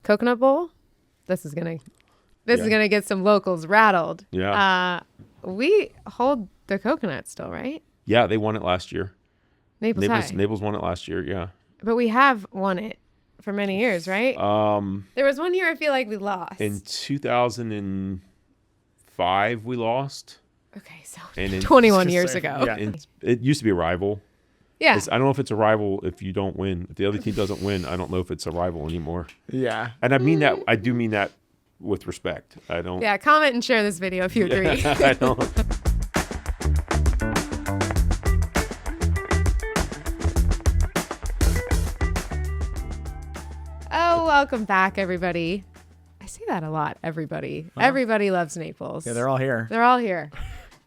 Coconut Bowl. This is gonna get some locals rattled. Yeah. We hold the coconut still, right? Yeah, they won it last year. Naples High. Naples won it last year, yeah. But we have won it for many years, right? There was one year I feel like we lost. In 2005, we lost. Okay, so And 21 years ago. Yeah. It used to be a rival. Yeah. I don't know if it's a rival if you don't win. If the other team doesn't win, I don't know if it's a rival anymore. Yeah. And I mean that. I do mean that with respect. I don't. Yeah, comment and share this video if you agree. I don't. Oh, welcome back, everybody. I say that a lot, everybody. Everybody loves Naples. Yeah, they're all here. They're all here.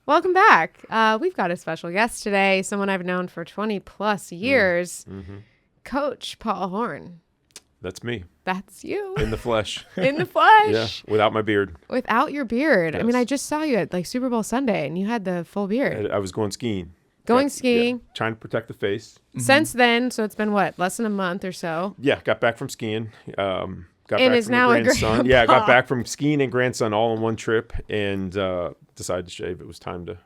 Welcome back. We've got a special guest today, someone I've known for 20 plus years, Coach Paul Horne. That's me. That's you. In the flesh. In the flesh. Yeah, without my beard. Without your beard. Yes. I mean, I just saw you at like Super Bowl Sunday and you had the full beard. I was going skiing. Skiing. Yeah, trying to protect the face. Since then, so it's been what, less than a month or so? Yeah, got back from skiing. Got And back is from now a grandson. Yeah, grandpa. got back from skiing and grandson all in one trip and decided to shave. It was time to.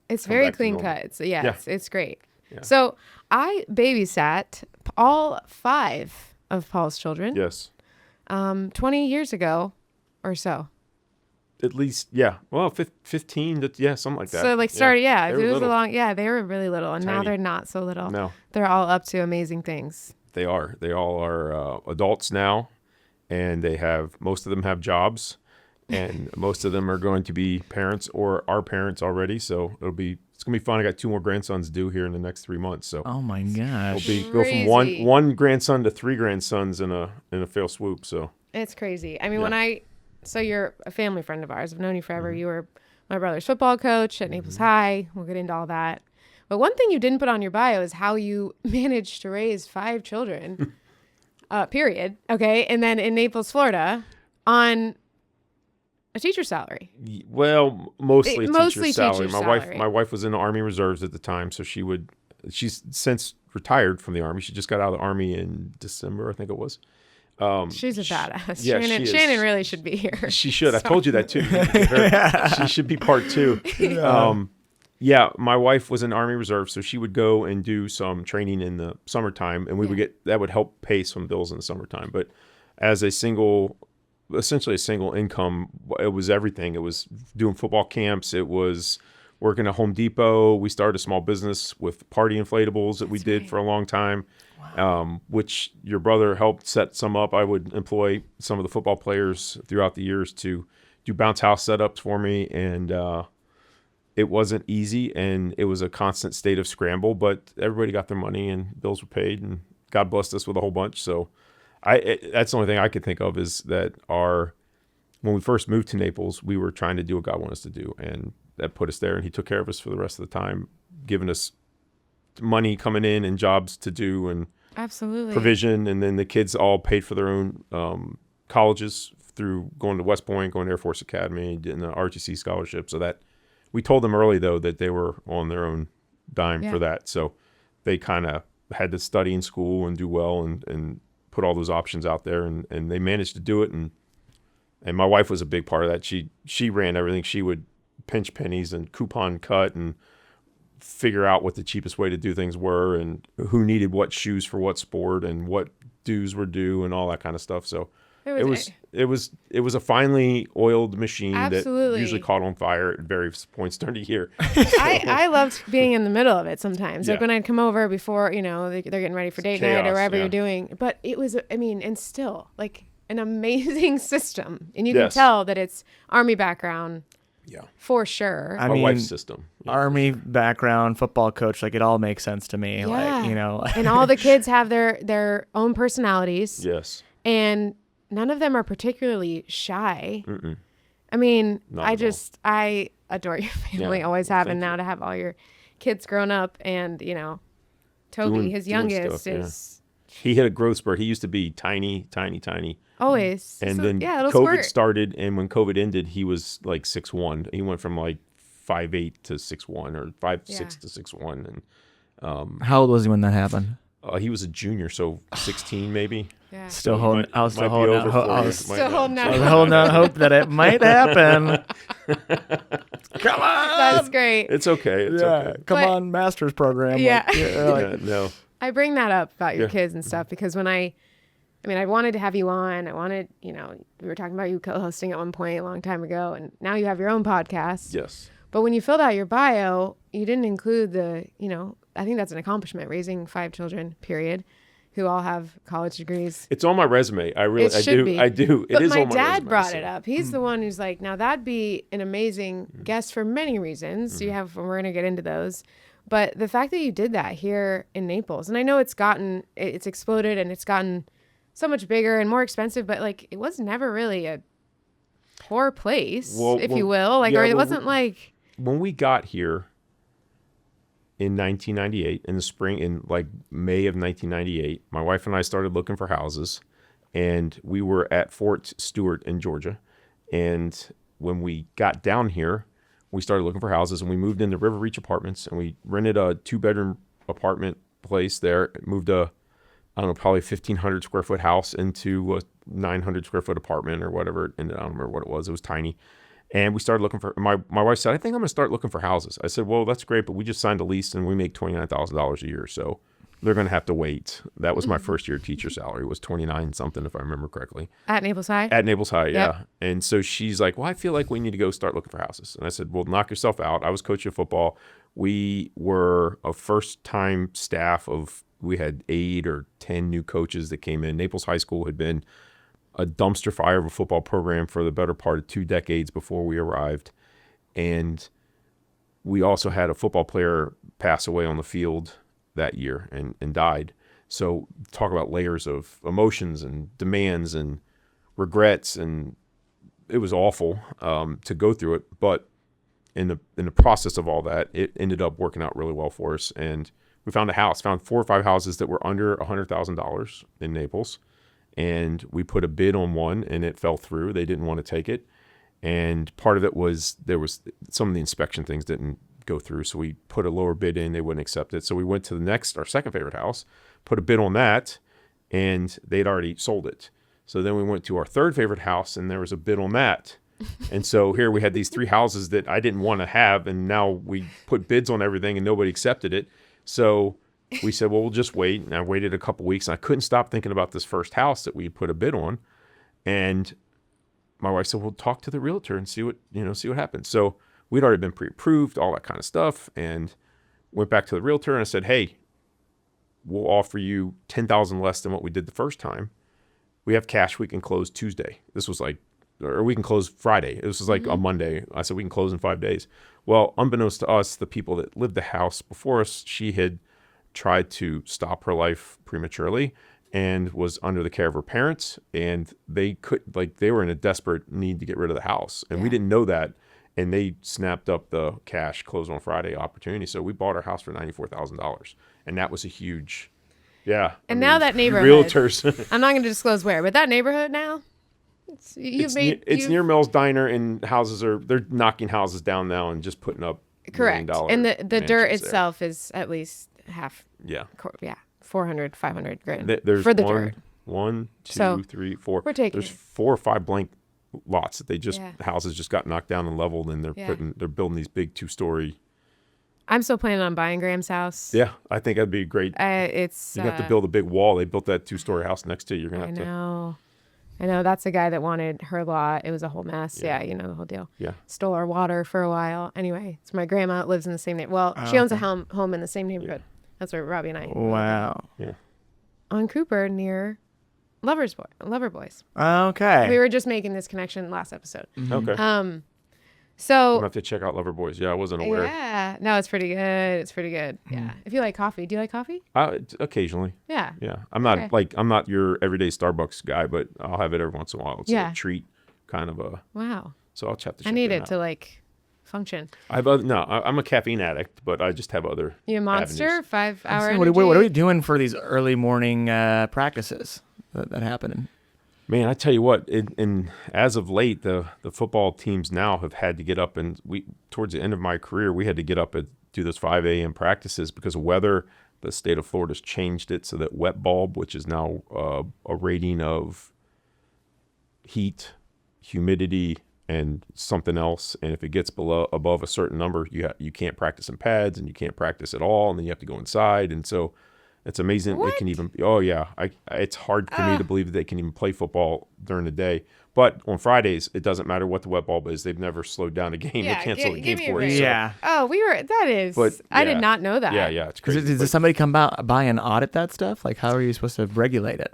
It's come very back to clean normal. cut. It's great. Yeah. So I babysat all 5 of Paul's children. Yes. 20 years ago or so. At least, yeah. Well, 15, something like that. So like started, They it were was little. they were really little and now Tiny. they're not so little. No, They're all up to amazing things. they are. They all are adults now, and most of them have jobs, and most of them are going to be parents or are parents already. So it's gonna be fun. I got 2 more grandsons due here in the next 3 months. So Oh my gosh. go from one grandson to 3 grandsons in a fail swoop. So It's crazy. I mean, Yeah. so you're a family friend of ours. I've known you forever. You were my brother's football coach at Naples High. We'll get into all that. But one thing you didn't put on your bio is how you managed to raise 5 children, period. Okay. And then in Naples, Florida on a teacher's salary. Well, mostly Mostly teacher's salary. teacher's My salary. wife was in the Army Reserves at the time, so she's since retired from the Army. She just got out of the Army in December, I think it was. She's a badass. yeah, she is. Shannon really should be here. She should. I told you that too. She should be part 2. Yeah, my wife was in the Army Reserve, so she would go and do some training in the summertime, and that would help pay some bills in the summertime. But as essentially a single income, it was everything. It was doing football camps. It was working at Home Depot. We started a small business with party inflatables that we did for a long time, which your brother helped set some up. I would employ some of the football players throughout the years to do bounce house setups for me. And it wasn't easy, and it was a constant state of scramble, but everybody got their money and bills were paid, and God blessed us with a whole bunch. So that's the only thing I could think of is that when we first moved to Naples, we were trying to do what God wanted us to do, and that put us there, and he took care of us for the rest of the time, giving us money coming in and jobs to do and Absolutely. provision. And then the kids all paid for their own colleges through going to West Point, going to Air Force Academy, getting the RTC scholarship. So that we told them early, though, that they were on their own dime for that. So they kind of had to study in school and do well and put all those options out there, and they managed to do it. And my wife was a big part of that. She ran everything. She would pinch pennies and coupon cut and figure out what the cheapest way to do things were, and who needed what shoes for what sport, and what dues were due, and all that kind of stuff. So it was a finely oiled machine that usually caught on fire at various points during the year. I loved being in the middle of it sometimes. Like Yeah. when I'd come over before, they're getting ready for date night or whatever yeah. you're doing. But it was, and still like an amazing system. And you Yes. can tell that it's Army background Yeah. for sure. I My mean, wife's system. Yeah. Army background, football coach, like it all makes sense to me. Yeah. Like, And all the kids have their own personalities. Yes. And none of them are particularly shy. Mm-mm. I mean, Not at all. I adore your family, Yeah. always Well, have, and thank now to have all your kids grown up, and Toby, his doing youngest, stuff, yeah. is He hit a growth spurt. He used to be tiny. always. And So, then it'll COVID squirt. started, and when COVID ended, he was like 6'1". He went from like 5'8" to 6'1", or 5'6" to 6'1", and how old was he when that happened? he was a junior, so 16 maybe. Yeah. Still So holding. it I was still might be holding over out. for you. I It was might Still not. holding out. holding out hope that it might happen. Come on. That's great. It's okay. It's okay. Come But- on, master's program. Yeah. Yeah, no. I bring that up about your Yeah. kids and stuff because when I wanted to have you on. I wanted, we were talking about you co-hosting at one point a long time ago, and now you have your own podcast. Yes. But when you filled out your bio, you didn't include I think that's an accomplishment, raising 5 children, period, who all have college degrees. It's on my resume. I should do. be. I do. But It is my on my dad resume, brought so. it up. He's the one who's like, now that'd be an amazing guest for many reasons. You have, we're going to get into those. But the fact that you did that here in Naples, and I know it's exploded and it's gotten so much bigger and more expensive, but like it was never really a poor place, if you will. Like, yeah, or it well, wasn't like, when we got here in 1998, in the spring, in like May of 1998, my wife and I started looking for houses, and we were at Fort Stewart in Georgia. And when we got down here, we started looking for houses, and we moved into River Reach Apartments, and we rented a 2-bedroom apartment place there, moved probably 1,500 square foot house into a 900 square foot apartment or whatever. And I don't remember what it was. It was tiny. And we started looking for, my wife said, I think I'm going to start looking for houses. I said, well, that's great, but we just signed a lease and we make $29,000 a year. So they're going to have to wait. That was my first year teacher salary, was 29 something, if I remember correctly. at Naples High. At Naples High, yeah. Yep. And so she's like, well, I feel like we need to go start looking for houses. And I said, well, knock yourself out. I was coaching football. We were a first-time staff we had 8 or 10 new coaches that came in. Naples High School had been a dumpster fire of a football program for the better part of 2 decades before we arrived. And we also had a football player pass away on the field that year and died. So talk about layers of emotions and demands and regrets, and it was awful to go through it. But in the process of all that, it ended up working out really well for us. And we found 4 or 5 houses that were under $100,000 in Naples. And we put a bid on one, and it fell through. They didn't want to take it. And part of it was there was some of the inspection things didn't go through. So we put a lower bid in. They wouldn't accept it. So we went to our second favorite house, put a bid on that, and they'd already sold it. So then we went to our third favorite house, and there was a bid on that. And so here we had these 3 houses that I didn't want to have, and now we put bids on everything, and nobody accepted it. So we said, well, we'll just wait. And I waited a couple weeks, and I couldn't stop thinking about this first house that we put a bid on. And my wife said, well, talk to the realtor and see what happens. So we'd already been pre-approved, all that kind of stuff, and went back to the realtor, and I said, hey, we'll offer you $10,000 less than what we did the first time. We have cash. We can close Tuesday. This was or we can close Friday. This was like a Monday. I said, we can close in 5 days. Well, unbeknownst to us, the people that lived the house before us, she had tried to stop her life prematurely and was under the care of her parents, and they were in a desperate need to get rid of the house, and we didn't know that, and they snapped up the cash close on Friday opportunity. So we bought our house for $94,000, and that was a huge, And now that neighborhood, realtors. I'm not going to disclose where, but that neighborhood now, it's near Mel's Diner, and they're knocking houses down now and just putting up correct. $1 And the mansions dirt there. itself is at least half. Yeah. 400, 500 grand There's for the one, dirt. 1, 2, So, 3, 4. we're taking There's it. 4 or 5 blank lots that they just Yeah. houses just got knocked down and leveled, and they're building these big 2-story. I'm still planning on buying Graham's house. Yeah, I think that'd be great. You have to build a big wall. They built that 2-story house next to you. You're gonna have to. I know. That's the guy that wanted her lot. It was a whole mess. Yeah, you know the whole deal. Yeah. Stole our water for a while. Anyway, it's my grandma lives in the same neighborhood. Well, she owns a home in the same neighborhood. That's where Robbie and I. Wow. Yeah. On Cooper near Lover Boys. Okay. We were just making this connection last episode. Okay. I'm So gonna have to check out Lover Boys. Yeah, I wasn't aware. yeah, no, it's pretty good. It's pretty good. Yeah. If you like coffee, do you like coffee? Occasionally. Yeah. Yeah, I'm not Okay. I'm not your everyday Starbucks guy, but I'll have it every once in a while. It's Yeah. a treat, kind of a. Wow. So I'll check I need that it out. to like function. I'm a caffeine addict, but I just have other. You a monster? avenues. 5-hour What energy? are we doing for these early morning practices that happen? Man, I tell you what, and as of late, the football teams now have had to get up, and towards the end of my career, we had to get up and do those 5 a.m. practices because of weather, the state of Florida's changed it so that wet bulb, which is now a rating of heat, humidity, and something else, and if it gets above a certain number, you can't practice in pads and you can't practice at all, and then you have to go inside. And so it's amazing. What? It can even, oh yeah, it's hard for me to believe that they can even play football during the day. But on Fridays, it doesn't matter what the wet bulb is. They've never slowed down a game. Yeah, they canceled the give game me a for it. break. So, Yeah. Oh, that is. But, I did yeah. not know that. yeah, it's crazy. Does somebody come by and audit that stuff? Like, how are you supposed to regulate it?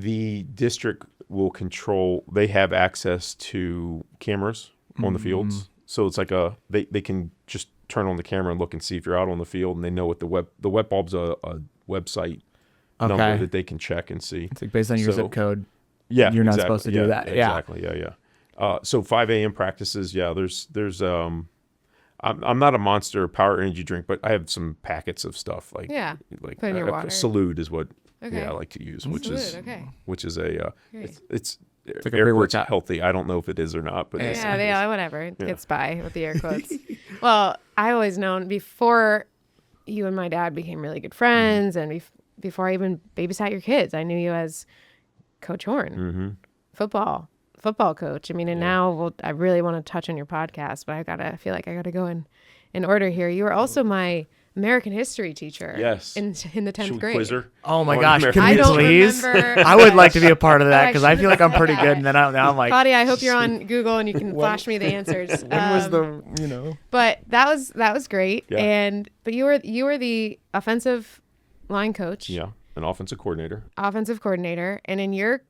The district will control. They have access to cameras on the fields, so it's like they can just turn on the camera and look and see if you're out on the field, and they know what the wet bulb's a website number that they can check and see. It's like based on your zip code. Yeah, you're not exactly. supposed to do that. Yeah, exactly. Yeah. So 5 a.m. practices. Yeah, there's I'm not a monster power energy drink, but I have some packets of stuff like Put in your water. Salute is what Okay. I like to use, Salute, which is a it's like a air quotes pre-workout. healthy. I don't know if it is or not, but Whatever. It gets by with the air quotes. Well, I always known before you and my dad became really good friends, and before I even babysat your kids, I knew you as Coach Horne, football coach. I mean, and now I really want to touch on your podcast, but I feel like I gotta go in order here. You were also my American history teacher. Yes. In the 10th grade. Quizzer. Oh my gosh, can I we don't please? remember. I would like to be a part of that because I Actually, feel like I'm pretty good, and then I'm like, Claudia, I hope you're on Google and you can flash me the answers. when was the But that was great. Yeah. But you were the offensive line coach. Yeah, an offensive coordinator. And in your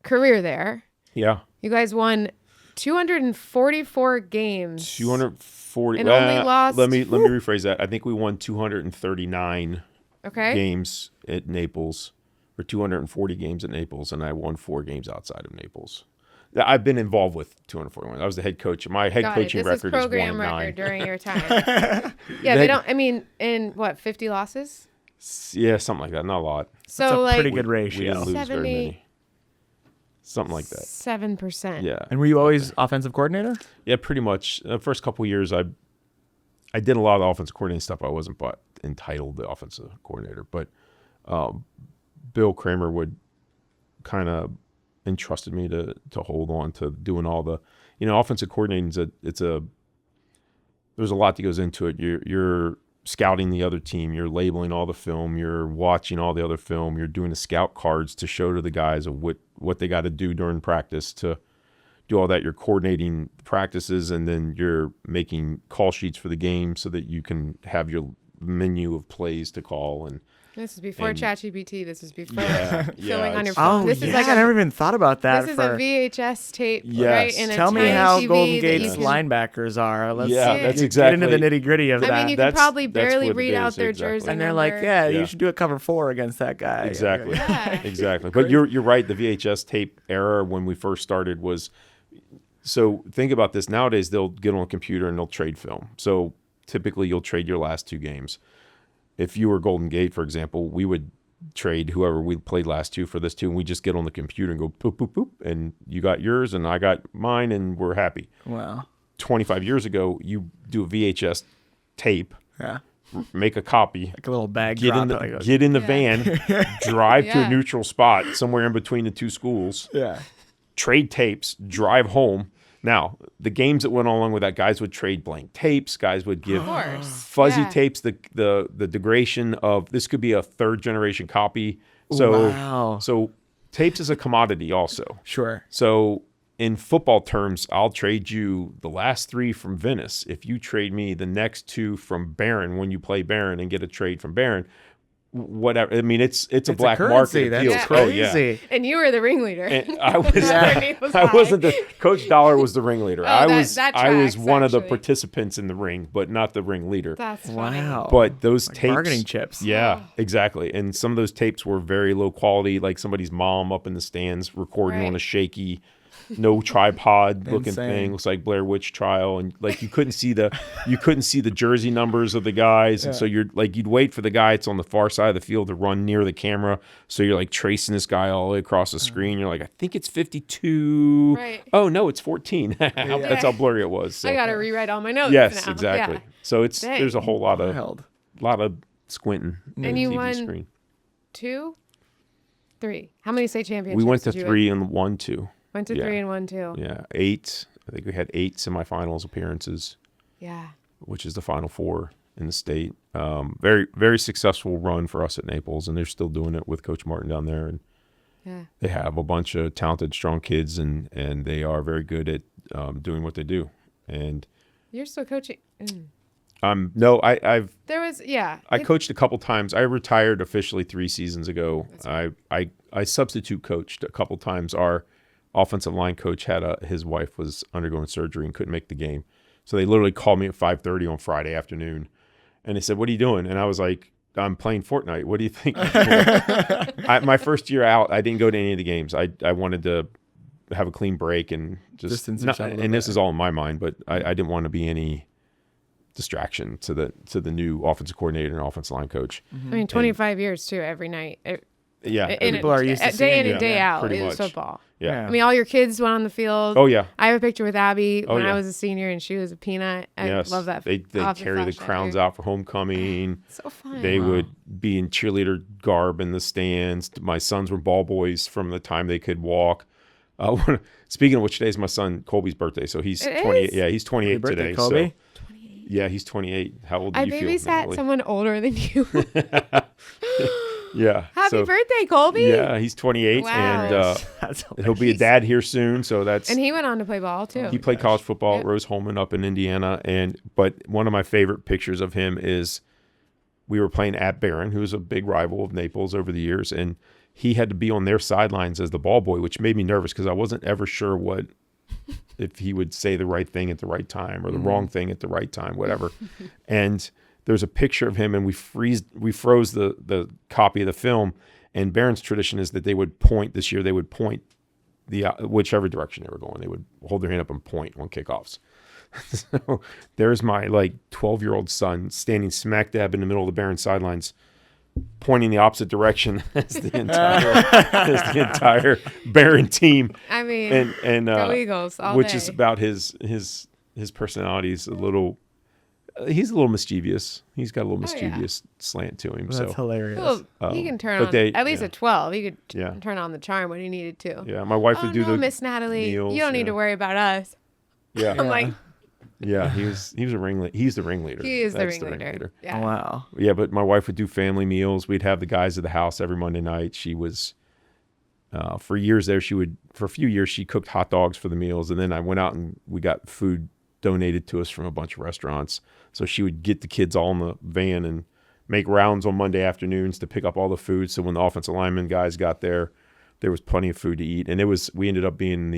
career there, Yeah. you guys won 244 games. 240. And only lost- Let me rephrase that. I think we won 239 Okay. games at Naples, or 240 games at Naples, and I won 4 games outside of Naples. I've been involved with 241. I was the head coach. My head coaching This record is is 1 program and record 9. during your time. Yeah, they don't. I mean, in what 50 losses? Yeah, something like that. Not a lot. So That's a like pretty good We ratio. didn't lose very 70 many. Something like that. 7%. Yeah. And were you always offensive coordinator? Yeah, pretty much. The first couple of years, I did a lot of the offensive coordinating stuff. I wasn't entitled the offensive coordinator, but Bill Kramer would kind of entrusted me to hold on to doing all the, offensive coordinating. There's a lot that goes into it. You're scouting the other team. You're labeling all the film. You're watching all the other film. You're doing the scout cards to show to the guys of what they got to do during practice to do all that. You're coordinating practices, and then you're making call sheets for the game so that you can have your menu of plays to call. And This is before ChatGPT. This is before Yeah, filming on your Oh, phone. This yeah. is like I never even thought about that. this is a VHS tape, Yes. right? And a Tell me tiny how TV Golden that Gate's you can- linebackers are. Let's Yeah, see. that's get exactly. into the nitty gritty of I that. mean, you can That's- probably that's barely what it read out is, their exactly. jersey and they're number. like, yeah, Yeah. you should do a cover 4 against that guy. Exactly. Yeah. Exactly. But you're right. The VHS tape era when we first started was, so think about this. Nowadays they'll get on a computer and they'll trade film. So typically you'll trade your last 2 games. If you were Golden Gate, for example, we would trade whoever we played last 2 for this 2, and we just get on the computer and go poop, poop, poop, and you got yours and I got mine, and we're happy. Wow. 25 years ago, you do a VHS tape, Yeah. make a copy, Like a little bag get drop. in the, it, like, get in the van, drive to Yeah. a neutral spot somewhere in between the 2 schools, yeah. trade tapes, drive home. Now, the games that went along with that, guys would trade blank tapes. Guys would give Of course. fuzzy Yeah. tapes. The degradation of this could be a 3rd generation copy. So, Wow. so tapes is a commodity also. Sure. So in football terms, I'll trade you the last 3 from Venice if you trade me the next 2 from Barron when you play Barron and get a trade from Barron. Whatever. I mean, it's a black currency. market. That's appeals. crazy. Oh, And you were the ringleader. and I was For Naples I High. wasn't the Coach Dollar was the ringleader. I was that I was tracks, one of the actually. participants in the ring, but not the ringleader. That's funny. Wow. But those Like tapes, bargaining chips. Yeah, exactly. And some of those tapes were very low quality, like somebody's mom up in the stands recording on Right. a shaky, no tripod looking Insane. thing. Looks like Blair Witch trial, and like you couldn't see the jersey numbers of the guys, and so you'd wait for the guy that's on the far side of the field to run near the camera. So you're like tracing this guy all the way across the screen. You're like, I think it's 52. Right. Oh no, it's 14. That's how blurry it was. So. I got to rewrite all my notes Yes, now. exactly. Yeah. So Dang. there's a whole lot Wild. of squinting at And the you TV won screen. 2, 3. How many state championships? We went to did you 3 and won 2. Went to Yeah. 3 and 1, 2. Yeah, 8. I think we had 8 semifinals appearances, Yeah. which is the Final 4 in the state. Very, very successful run for us at Naples, and they're still doing it with Coach Martin down there. And Yeah. they have a bunch of talented, strong kids, and they are very good at doing what they do. And You're still coaching. no, I've There was, yeah. I coached a couple times. I retired officially 3 seasons ago. I substitute coached a couple times. Our offensive line coach had his wife was undergoing surgery and couldn't make the game. So they literally called me at 5:30 on Friday afternoon, and they said, "What are you doing?" And I was like, "I'm playing Fortnite. What do you think?" My first year out, I didn't go to any of the games. I wanted to have a clean break and just Distance yourself a little and this bit. is all in my mind, but I didn't want to be any distraction to the new offensive coordinator and offensive line coach. I mean, 25 years too, every night. Yeah. People are used to day seeing in you. and day Yeah, out. pretty It was much. football. Yeah. I mean, all your kids went on the field. Oh yeah. I have a picture with Abby Oh, when I yeah. was a senior and she was a peanut. I Yes. love that. They I'll have to carry the flash that crowns here. out for homecoming. So fun. They would be in cheerleader garb in the stands. My sons were ball boys from the time they could walk. Speaking of which, today's my son Colby's birthday, so he's It 28. is? Yeah, he's 28 Happy birthday, today. Colby. So yeah, he's 28. How old do I you feel? babysat Natalie? someone older than you. Yeah. Happy so, birthday, Colby. Yeah, he's 28, Wow. and That's he'll be a dad here soon. So that's And he went on to play ball too. he played college football Yep. at Rose Holman up in Indiana, but one of my favorite pictures of him is we were playing at Barron, who's a big rival of Naples over the years, and he had to be on their sidelines as the ball boy, which made me nervous because I wasn't ever sure if he would say the right thing at the right time or the wrong thing at the right time, whatever. And there's a picture of him, and we froze the copy of the film. And Barron's tradition is that they would point this year. They would point whichever direction they were going. They would hold their hand up and point on kickoffs. So there's my 12-year-old son standing smack dab in the middle of the Barron sidelines, pointing the opposite direction as the entire Barron team. I mean, And go Eagles all which day. is about his personality is he's a little mischievous. He's got a little Oh, yeah. mischievous slant to him. That's So hilarious. Well, he can turn but on, they- at least yeah. at 12, he could Yeah. turn on the charm when he needed to. yeah, my wife Oh, would do no, the Miss Natalie, meals, you don't need yeah. to worry about us. yeah. I'm like, Yeah, he was a ringleader. He's the ringleader. he is the That's ringleader. Yeah. Oh, wow. Yeah, but my wife would do family meals. We'd have the guys at the house every Monday night. She was for years there. For a few years she cooked hot dogs for the meals, and then I went out and we got food donated to us from a bunch of restaurants. So she would get the kids all in the van and make rounds on Monday afternoons to pick up all the food. So when the offensive lineman guys got there, there was plenty of food to eat, and we ended up being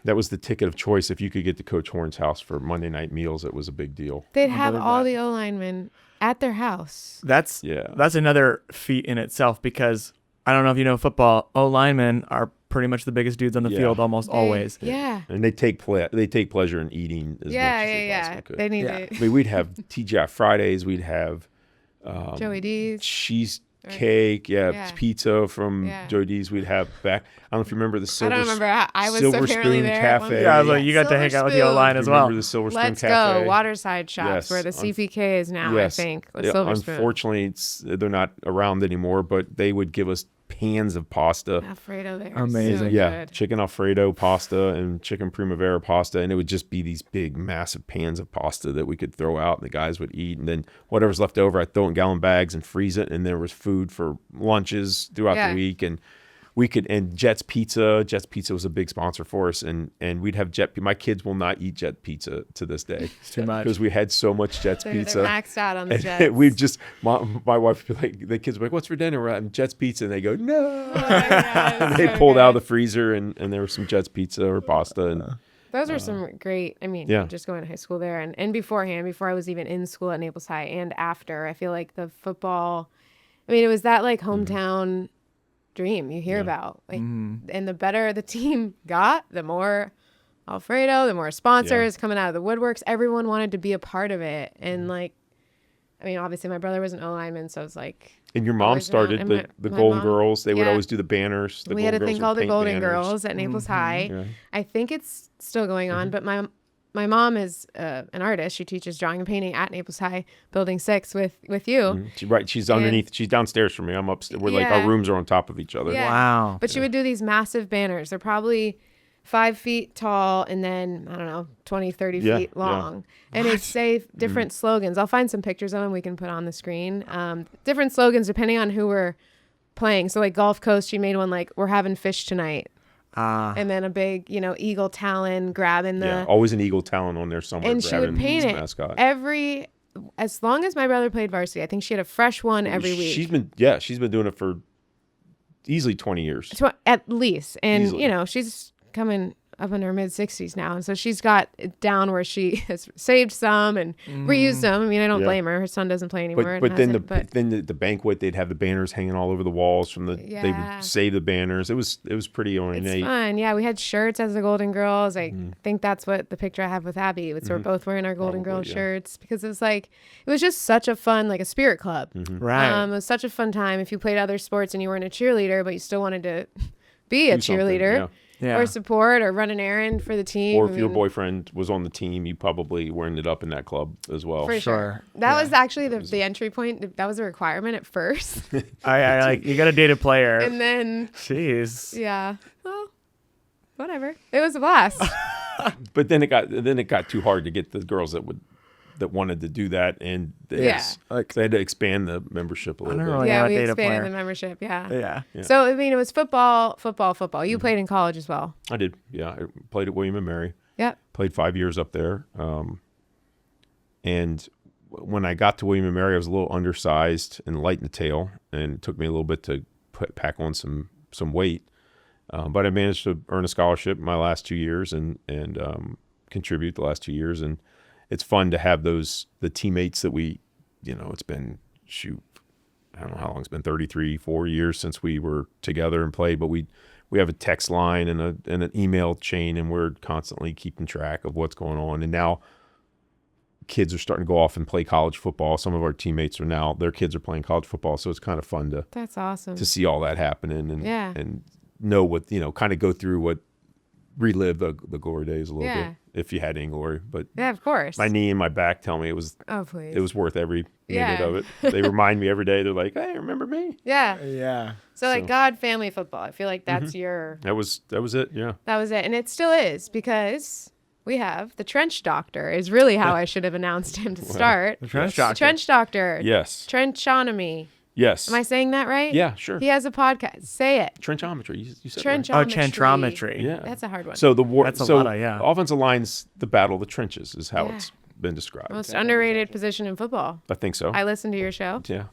that was the ticket of choice. If you could get to Coach Horne's house for Monday night meals, it was a big deal. They'd have believe all that. the O linemen at their house. That's Yeah. another feat in itself because I don't know if you know football. O linemen are pretty much the biggest dudes on the Yeah. field almost always. Yeah. And they take pleasure in eating as much Yeah, as they yeah. possibly could. They need Yeah. I to. mean, we'd have TGI Fridays. We'd have Joey D's. cheesecake. Yeah. Pizza from Yeah. Joe D's. We'd have back. I don't know if you remember the I Silver. don't remember. I was Silver apparently Spoon there. at one Cafe. Yeah, I was point. like, you got to Silver hang out with the O Spoon. line Do as you well. remember the Silver Spoon Let's Cafe? go. Waterside Shops, Yes. where the CPK is now, Yes. I think. With Yeah, Silver Spoon. unfortunately, they're not around anymore, but they would give us pans of pasta. Alfredo there. Amazing. So Yeah, good. chicken Alfredo pasta and chicken Primavera pasta, and it would just be these big, massive pans of pasta that we could throw out, and the guys would eat, and then whatever's left over, I'd throw in gallon bags and freeze it, and there was food for lunches throughout Yeah. the week, and Jet's Pizza. Jet's Pizza was a big sponsor for us, and we'd have my kids will not eat Jet Pizza to this day It's too much. because we had so much Jet's They're Pizza. maxed out on the And Jets. we'd just my wife would be like, the kids would be like, "What's for dinner?" We're having Jet's Pizza, and they go, "No." Oh my God, it's They so pulled out of good. the freezer, and there was some Jet's Pizza or pasta, and Those are some great, I mean, yeah. just going to high school there and beforehand, before I was even in school at Naples High and after, I feel like the football, I mean, it was that like hometown dream you hear about. Like, and the better the team got, the more Alfredo, the more sponsors coming out of the woodworks. Everyone wanted to be a part of it. And like, I mean, obviously my brother was an O lineman, so it's like, And your mom always around. started And the my Golden mom- Girls. They would yeah. always do the banners. we had a thing called the Golden Girls. Girls at Naples High. Yeah. I think it's still going on, but my my mom is an artist. She teaches drawing and painting at Naples High, Building 6 with you. She's underneath. She's downstairs from me. I'm upstairs. We're like, our rooms are on top of each other. Yeah. Wow. But she would do these massive banners. They're probably 5 feet tall and then, I don't know, 20, 30 feet long. And it say different slogans. I'll find some pictures of them we can put on the screen. Different slogans depending on who we're playing. So like Gulf Coast, she made one like, we're having fish tonight. And then a big, eagle talon grabbing the... Yeah, always an eagle talon on there somewhere. And she would paint it mascot. as long as my brother played varsity. I think she had a fresh one every week. She's been doing it for easily 20 years. At least. And, Easily. she's coming up in her mid-60s now. And so she's got it down where she has saved some and reused them. I mean, I don't blame her. Her son doesn't play anymore. But then the banquet, they'd have the banners hanging all over the walls they would save the banners. It was pretty ornate. It's fun. Yeah, we had shirts as the Golden Girls. I think that's what the picture I have with Abby. So we're both wearing our Golden Girl shirts because it was just such a fun, like a spirit club. Right. It was such a fun time. If you played other sports and you weren't a cheerleader, but you still wanted to be a cheerleader. Yeah. Or support or run an errand for the team. Or if your boyfriend was on the team, you probably were ended up in that club as well. For sure. That was actually the entry point. That was a requirement at first. I like, you got to date a player. And then. Jeez. Yeah. Well, whatever. It was a blast. But then it got too hard to get the girls that wanted to do that, and they had to expand the membership a little bit. Really we expanded the membership. Yeah. So I mean, it was football. You played in college as well. I did. Yeah, I played at William and Mary. Yep. Played 5 years up there. And when I got to William and Mary, I was a little undersized and light in the tail, and it took me a little bit to pack on some weight. But I managed to earn a scholarship my last 2 years and contribute the last 2 years. And it's fun to have the teammates that it's been, I don't know how long it's been, 4 years since we were together and played, but we have a text line and an email chain, and we're constantly keeping track of what's going on. And now kids are starting to go off and play college football. Some of our teammates their kids are playing college football. So it's kind of fun That's awesome. to see all that happening and know what, kind of go through relive the glory days a little bit if you had any glory. But yeah, of course. My knee and my back tell me it was worth every minute of it. They remind me every day. They're like, hey, remember me? Yeah. Yeah. So like God, family, football. I feel like that's that was it. Yeah. That was it. And it still is, because we have the trench doctor is really how I should have announced him to start. The trench doctor. The trench doctor. Yes. Trenchometry. Yes. Am I saying that right? Yeah, sure. He has a podcast. Say it. Trenchometry. You said Trenchometry. right. Trenchometry. Yeah. That's a hard one. So That's a lot of, yeah. Offensive line's the battle of the trenches is how it's been described. Most underrated position in football. I think so. I listened to your show. Yeah.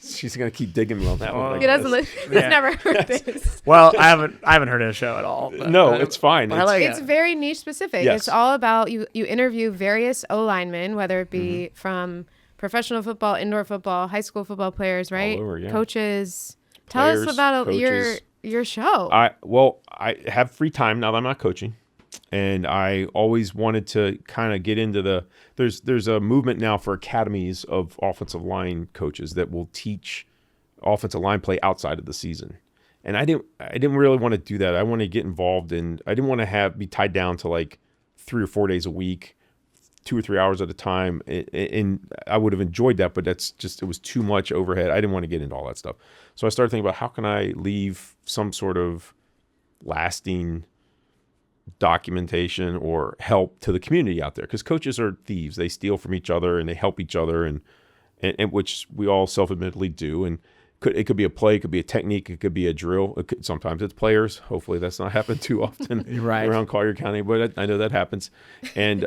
She's gonna keep digging me on that one. He doesn't listen. He's never heard this. Well, I haven't heard his show at all. No, it's fine. It's very niche specific. Yes. It's all about you interview various O-linemen, whether it be from professional football, indoor football, high school football players, right? All over, yeah. Coaches. Players, Tell us about coaches. your show. I have free time now that I'm not coaching, and I always wanted to kind of get into there's a movement now for academies of offensive line coaches that will teach offensive line play outside of the season. And I didn't really want to do that. I want to get involved in. I didn't want to be tied down to like 3 or 4 days a week, 2 or 3 hours at a time. And I would have enjoyed that, but it was too much overhead. I didn't want to get into all that stuff. So I started thinking about how can I leave some sort of lasting documentation or help to the community out there, because coaches are thieves. They steal from each other and they help each other, and which we all self-admittedly do. And it could be a play, it could be a technique, it could be a drill. Sometimes it's players. Hopefully that's not happened too often around Collier County, but I know that happens. And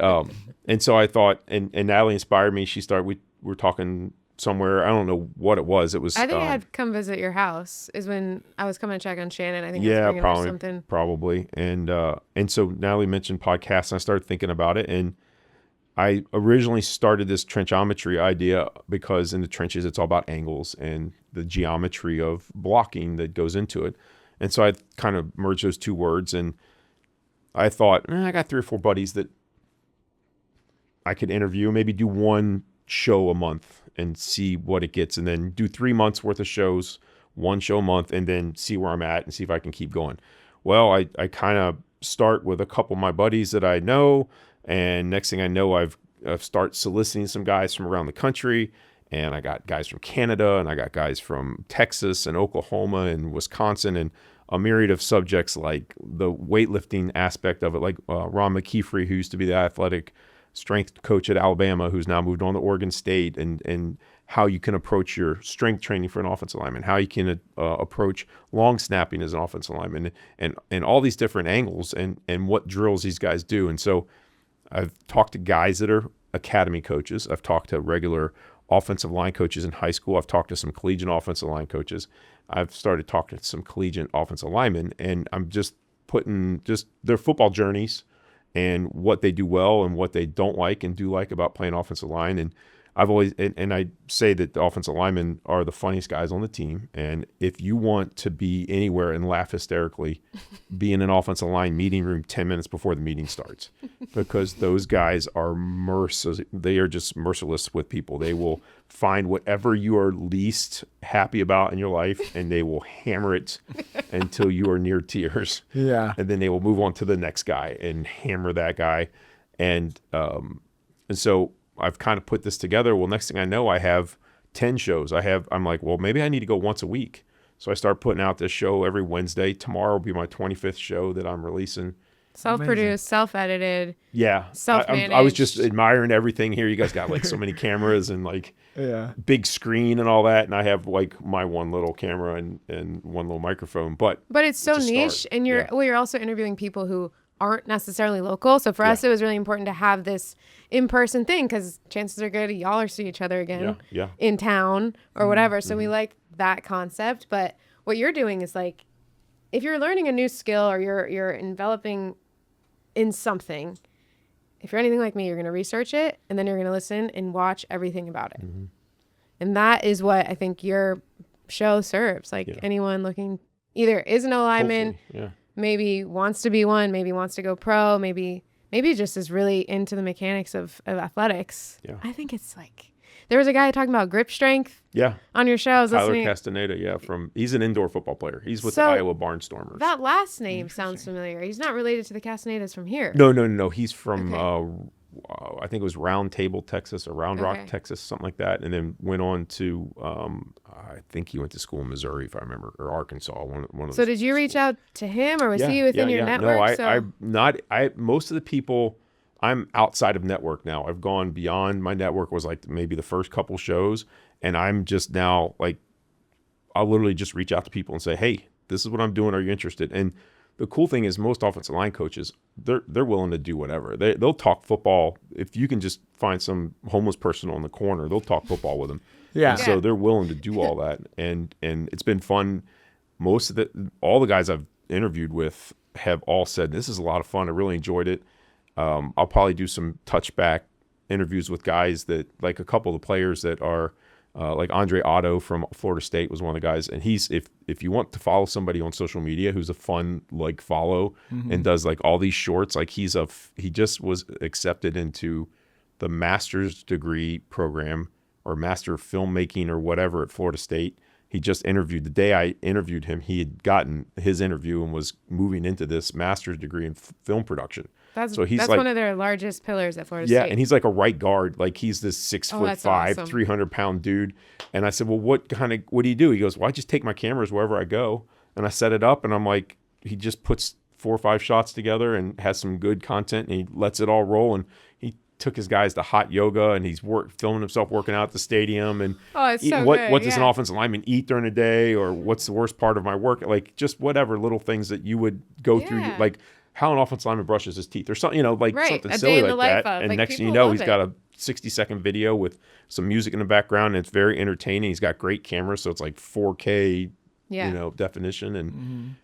so I thought, and Natalie inspired me. We were talking somewhere. I don't know what it was. It was. I think I had come visit your house is when I was coming to check on Shannon. I think I was bringing her something. Probably. And so Natalie mentioned podcasts, and I started thinking about it. And I originally started this trenchometry idea because in the trenches, it's all about angles and the geometry of blocking that goes into it. And so I kind of merged those two words, and I thought, I got 3 or 4 buddies that I could interview, maybe do one show a month and see what it gets, and then do 3 months worth of shows, 1 show a month, and then see where I'm at and see if I can keep going. Well, I kind of start with a couple of my buddies that I know. And next thing I know, I've start soliciting some guys from around the country, and I got guys from Canada, and I got guys from Texas and Oklahoma and Wisconsin, and a myriad of subjects like the weightlifting aspect of it, like Ron McKeefrey, who used to be the athletic strength coach at Alabama, who's now moved on to Oregon State, and how you can approach your strength training for an offensive lineman, how you can approach long snapping as an offensive lineman, and all these different angles and what drills these guys do. And so I've talked to guys that are academy coaches. I've talked to regular offensive line coaches in high school. I've talked to some collegiate offensive line coaches. I've started talking to some collegiate offensive linemen, and I'm just putting just their football journeys and what they do well and what they don't like and do like about playing offensive line. And I've always, and I say that the offensive linemen are the funniest guys on the team. And if you want to be anywhere and laugh hysterically, be in an offensive line meeting room 10 minutes before the meeting starts, because those guys are they are just merciless with people. They will find whatever you are least happy about in your life, and they will hammer it until you are near tears. Yeah. And then they will move on to the next guy and hammer that guy. And so I've kind of put this together. Well, next thing I know, I have 10 shows. I'm like, well, maybe I need to go once a week. So I start putting out this show every Wednesday. Tomorrow will be my 25th show that I'm releasing. Self-produced, self-edited. Yeah. Self-managed. I was just admiring everything here. You guys got like so many cameras and like big screen and all that. And I have like my one little camera and one little microphone. But it's so niche. And you're also interviewing people who aren't necessarily local. So for us, it was really important to have this in-person thing, because chances are good y'all are see each other again in town or whatever. So we like that concept. But what you're doing is like, if you're learning a new skill or you're enveloping in something, if you're anything like me, you're going to research it, and then you're going to listen and watch everything about it. And that is what I think your show serves. Like anyone looking, either is an O-lineman, maybe wants to be one, maybe wants to go pro, maybe just is really into the mechanics of athletics. Yeah. I think it's like, there was a guy talking about grip strength on your show. I was Tyler listening. Castaneda, he's an indoor football player. He's with the Iowa Barnstormers. That last name sounds familiar. He's not related to the Castanedas from here. No. He's from, I think it was Round Table, Texas, or Round Rock, Texas, something like that. And then went on to, I think he went to school in Missouri, if I remember, or Arkansas. One of those. So did you reach out to him, or was he within your network? No, most of the people, I'm outside of network now. I've gone beyond my network. Was like maybe the first couple shows, and I'm just now like, I'll literally just reach out to people and say, hey, this is what I'm doing. Are you interested? And the cool thing is most offensive line coaches, they're willing to do whatever. They'll talk football. If you can just find some homeless person on the corner, they'll talk football with them. And so they're willing to do all that. And it's been fun. All the guys I've interviewed with have all said, this is a lot of fun. I really enjoyed it. I'll probably do some touchback interviews with guys that, like a couple of the players that are like Andre Otto from Florida State was one of the guys. And he's, if you want to follow somebody on social media who's a fun like follow and does like all these shorts, like he just was accepted into the master's degree program or master of filmmaking or whatever at Florida State. He just interviewed, the day I interviewed him, he had gotten his interview and was moving into this master's degree in film production. That's like, one of their largest pillars at Florida State. Yeah, and he's like a right guard. Like he's this 6'5", awesome. 300-pound dude. And I said, well, what do you do? He goes, well, I just take my cameras wherever I go. And I set it up, and I'm like, he just puts 4 or 5 shots together and has some good content, and he lets it all roll. And he took his guys to hot yoga, and he's filming himself working out at the stadium. And it's so what good. does an offensive lineman eat during the day, or what's the worst part of my work? Like just whatever little things that you would go through, like how an offensive lineman brushes his teeth or something, something silly like that. And like, next thing you know, he's got a 60-second video with some music in the background, and it's very entertaining. He's got great cameras, so it's like 4K, definition. And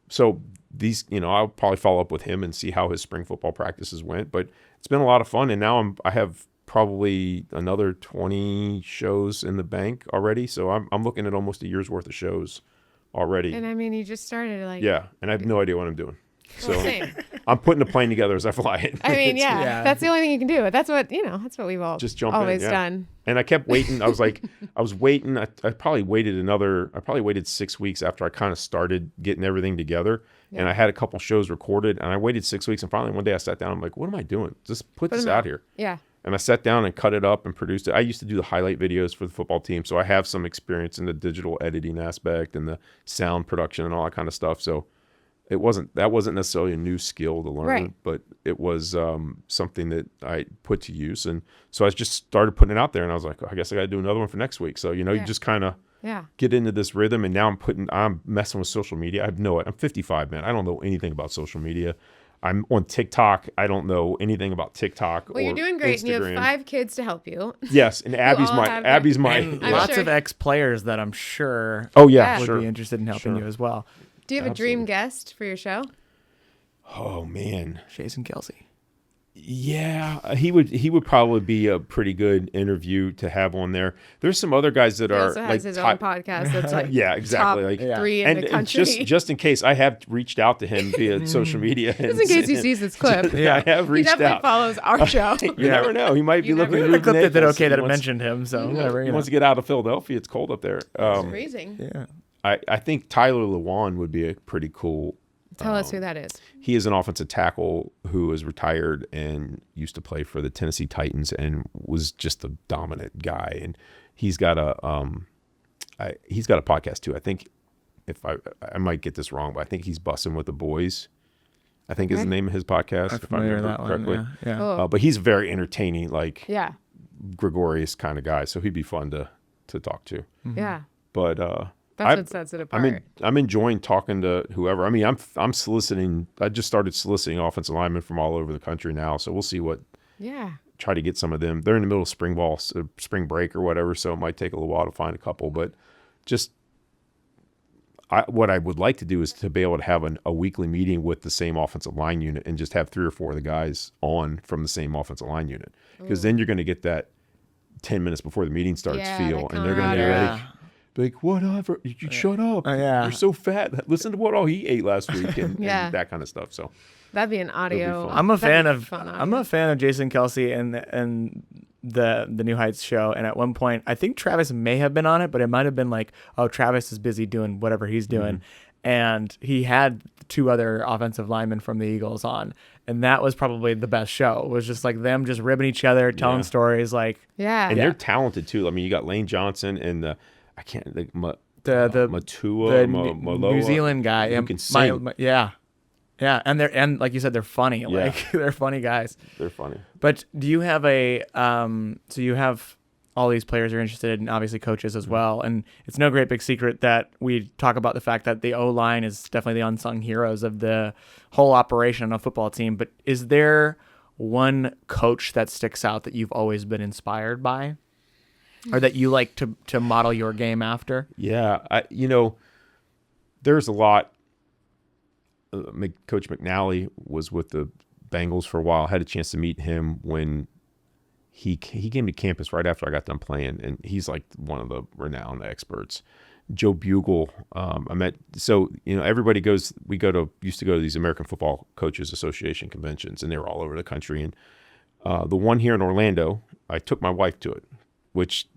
so these, I'll probably follow up with him and see how his spring football practices went. But it's been a lot of fun, and now I have probably another 20 shows in the bank already. So I'm looking at almost a year's worth of shows already. And I mean, you just started and I have no idea what I'm doing. So same. I'm putting the plane together as I fly it. I mean, that's the only thing you can do. That's what we've all just jump always in, done. And I kept waiting. I was waiting. I probably waited 6 weeks after I kind of started getting everything together. And I had a couple shows recorded, and I waited 6 weeks, and finally one day I sat down. I'm like, what am I doing? Just put this out here. Yeah. And I sat down and cut it up and produced it. I used to do the highlight videos for the football team, so I have some experience in the digital editing aspect and the sound production and all that kind of stuff. So that wasn't necessarily a new skill to learn, Right. but it was something that I put to use. And so I just started putting it out there, and I was like, I guess I got to do another one for next week. So, you just kind of get into this rhythm. And now I'm messing with social media. I'm 55, man. I don't know anything about social media. I'm on TikTok. I don't know anything about TikTok. Well, you're doing great. Instagram. And you have 5 kids to help you. Yes, and Abby's my And I'm lots sure. of ex-players that I'm sure Oh yeah, would sure. be interested in helping you as well. Do you have a dream guest for your show? Oh man, Jason Kelsey. yeah, he would probably be a pretty good interview to have on there. There's some other guys that He are also has like his own podcast that's like yeah, exactly. top Like 3 in the and country. just in case, I have reached out to him via social media. Just in case he sees this clip. I have He reached definitely out. follows our show. You never know. He might be You looking. never at know. The clip Ruben that did Akers. okay that He it wants- mentioned him, so whatever. He wants to get out of Philadelphia. It's cold up there. It's freezing. Yeah. I think Tyler Lewan would be a pretty cool. Tell us who that is. He is an offensive tackle who is retired and used to play for the Tennessee Titans and was just a dominant guy. And he's got a podcast too. I think if I might get this wrong, but I think he's Bussin' with the Boys. I think is the name of his podcast. I'm if I familiar with remember that correctly. one. Yeah. Cool. But he's very entertaining, like Yeah. gregarious kind of guy. So he'd be fun to talk to. Yeah. But That's what sets it apart. I'm enjoying talking to whoever. I mean, I'm soliciting. I just started soliciting offensive linemen from all over the country now. So we'll see what. Yeah. Try to get some of them. They're in the middle of spring break or whatever. So it might take a little while to find a couple. But just what I would like to do is to be able to have a weekly meeting with the same offensive line unit and just have 3 or 4 of the guys on from the same offensive line unit, because then you're going to get that 10 minutes before the meeting starts feel, that and they're going to be camaraderie. like. Like, whatever, you shut up. yeah. You're so fat. Listen to what all he ate last week and that kind of stuff. So That'd be an audio. fun. I'm a fan that'd be of fun I'm audio. a fan of Jason Kelsey and the New Heights show. And at one point, I think Travis may have been on it, but it might have been like, oh, Travis is busy doing whatever he's doing, and he had 2 other offensive linemen from the Eagles on, and that was probably the best show. It was just like them just ribbing each other, telling Yeah. stories, like Yeah. and they're talented too. I mean, you got Lane Johnson and I can't think the Matua, Maloa, New Zealand guy. who can sing. Yeah, and like you said, they're funny. Like they're funny guys. They're funny. But do you have so you have all these players are interested, and obviously coaches as well. And it's no great big secret that we talk about the fact that the O-line is definitely the unsung heroes of the whole operation on a football team. But is there one coach that sticks out that you've always been inspired by, or that you like to model your game after? Yeah, there's a lot. Coach McNally was with the Bengals for a while. I had a chance to meet him when he came to campus right after I got done playing, and he's like one of the renowned experts. Joe Bugle, I met. So everybody used to go to these American Football Coaches Association conventions, and they were all over the country. And the one here in Orlando, I took my wife to it, which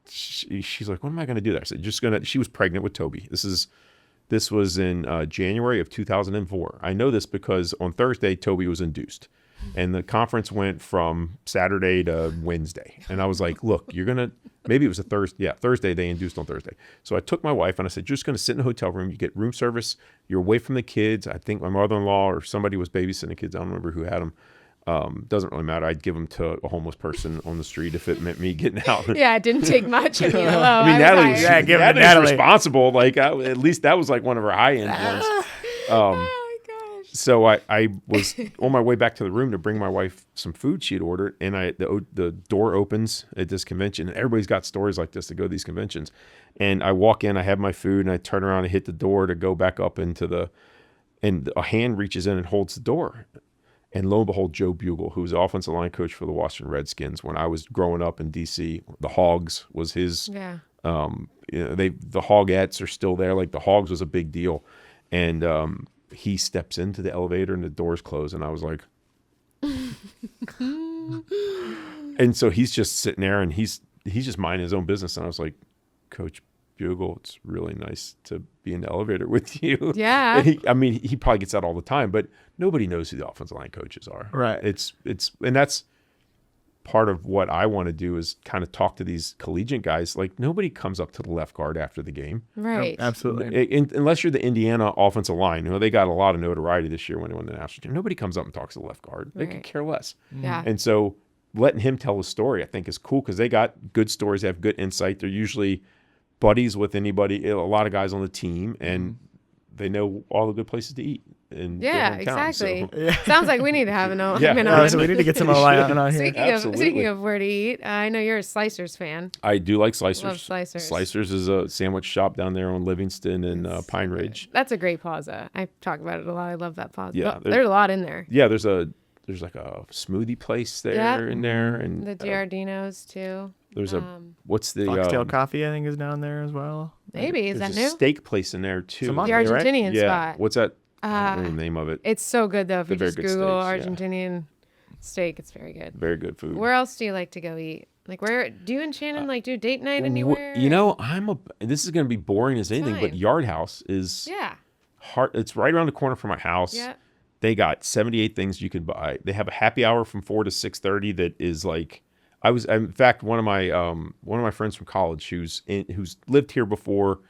she's like, "What am I going to do there?" I said, She was pregnant with Toby. This was in January of 2004. I know this because on Thursday Toby was induced. And the conference went from Saturday to Wednesday. And I was like, look, maybe it was a Thursday. Yeah, Thursday, they induced on Thursday. So I took my wife and I said, you're just going to sit in a hotel room. You get room service. You're away from the kids. I think my mother-in-law or somebody was babysitting the kids. I don't remember who had them. Doesn't really matter. I'd give them to a homeless person on the street if it meant me getting out. Yeah, it didn't take much. I mean, hello, I mean, I was Natalie, hired. give it to Natalie's Natalie. responsible. Like, at least that was like one of her high-end ones. Oh my gosh. So I was on my way back to the room to bring my wife some food she had ordered, and the door opens at this convention, and everybody's got stories like this to go to these conventions. And I walk in, I have my food, and I turn around and hit the door to go back up and a hand reaches in and holds the door. And lo and behold, Joe Bugle, who was the offensive line coach for the Washington Redskins when I was growing up in D.C., the Hogs was his. Yeah. The Hogettes are still there. Like the Hogs was a big deal, and he steps into the elevator and the doors close, and I was like, and so he's just sitting there and he's just minding his own business, and I was like, Coach Bugle, it's really nice to be in the elevator with you. Yeah. And he probably gets that all the time, but nobody knows who the offensive line coaches are. Right. And that's part of what I want to do is kind of talk to these collegiate guys. Like, nobody comes up to the left guard after the game. Right. Absolutely. Unless you're the Indiana offensive line. They got a lot of notoriety this year when they won the national team. Nobody comes up and talks to the left guard. They could care less. Yeah. And so letting him tell a story, I think, is cool because they got good stories. They have good insight. They're usually buddies with anybody, a lot of guys on the team, and they know all the good places to eat. Yeah, exactly. So. Sounds like we need to have an O-line. Yeah. So we need to get some O-line on here. Speaking of where to eat, I know you're a Slicers fan. I do like Slicers. Love Slicers. Slicers is a sandwich shop down there on Livingston and Pine Ridge. That's a great plaza. I talk about it a lot. I love that plaza. Yeah, There's a lot in there. Yeah, there's like a smoothie place there in there, and the Giardino's too. There's what's the Foxtail Coffee, I think, is down there as well. Maybe is there's that a new? steak place in there too. The Argentinian spot. What's that? I don't know the name of it. It's so good though. If you They're just very good Google steaks, Argentinian steak, it's very good. Very good food. Where else do you like to go eat? Like, where do you and Shannon do date night anywhere? This is going to be boring as anything, but Yard House is hard. It's right around the corner from my house. Yeah. They got 78 things you can buy. They have a happy hour from 4 to 6:30 that is like, in fact, one of my friends from college who's lived here before,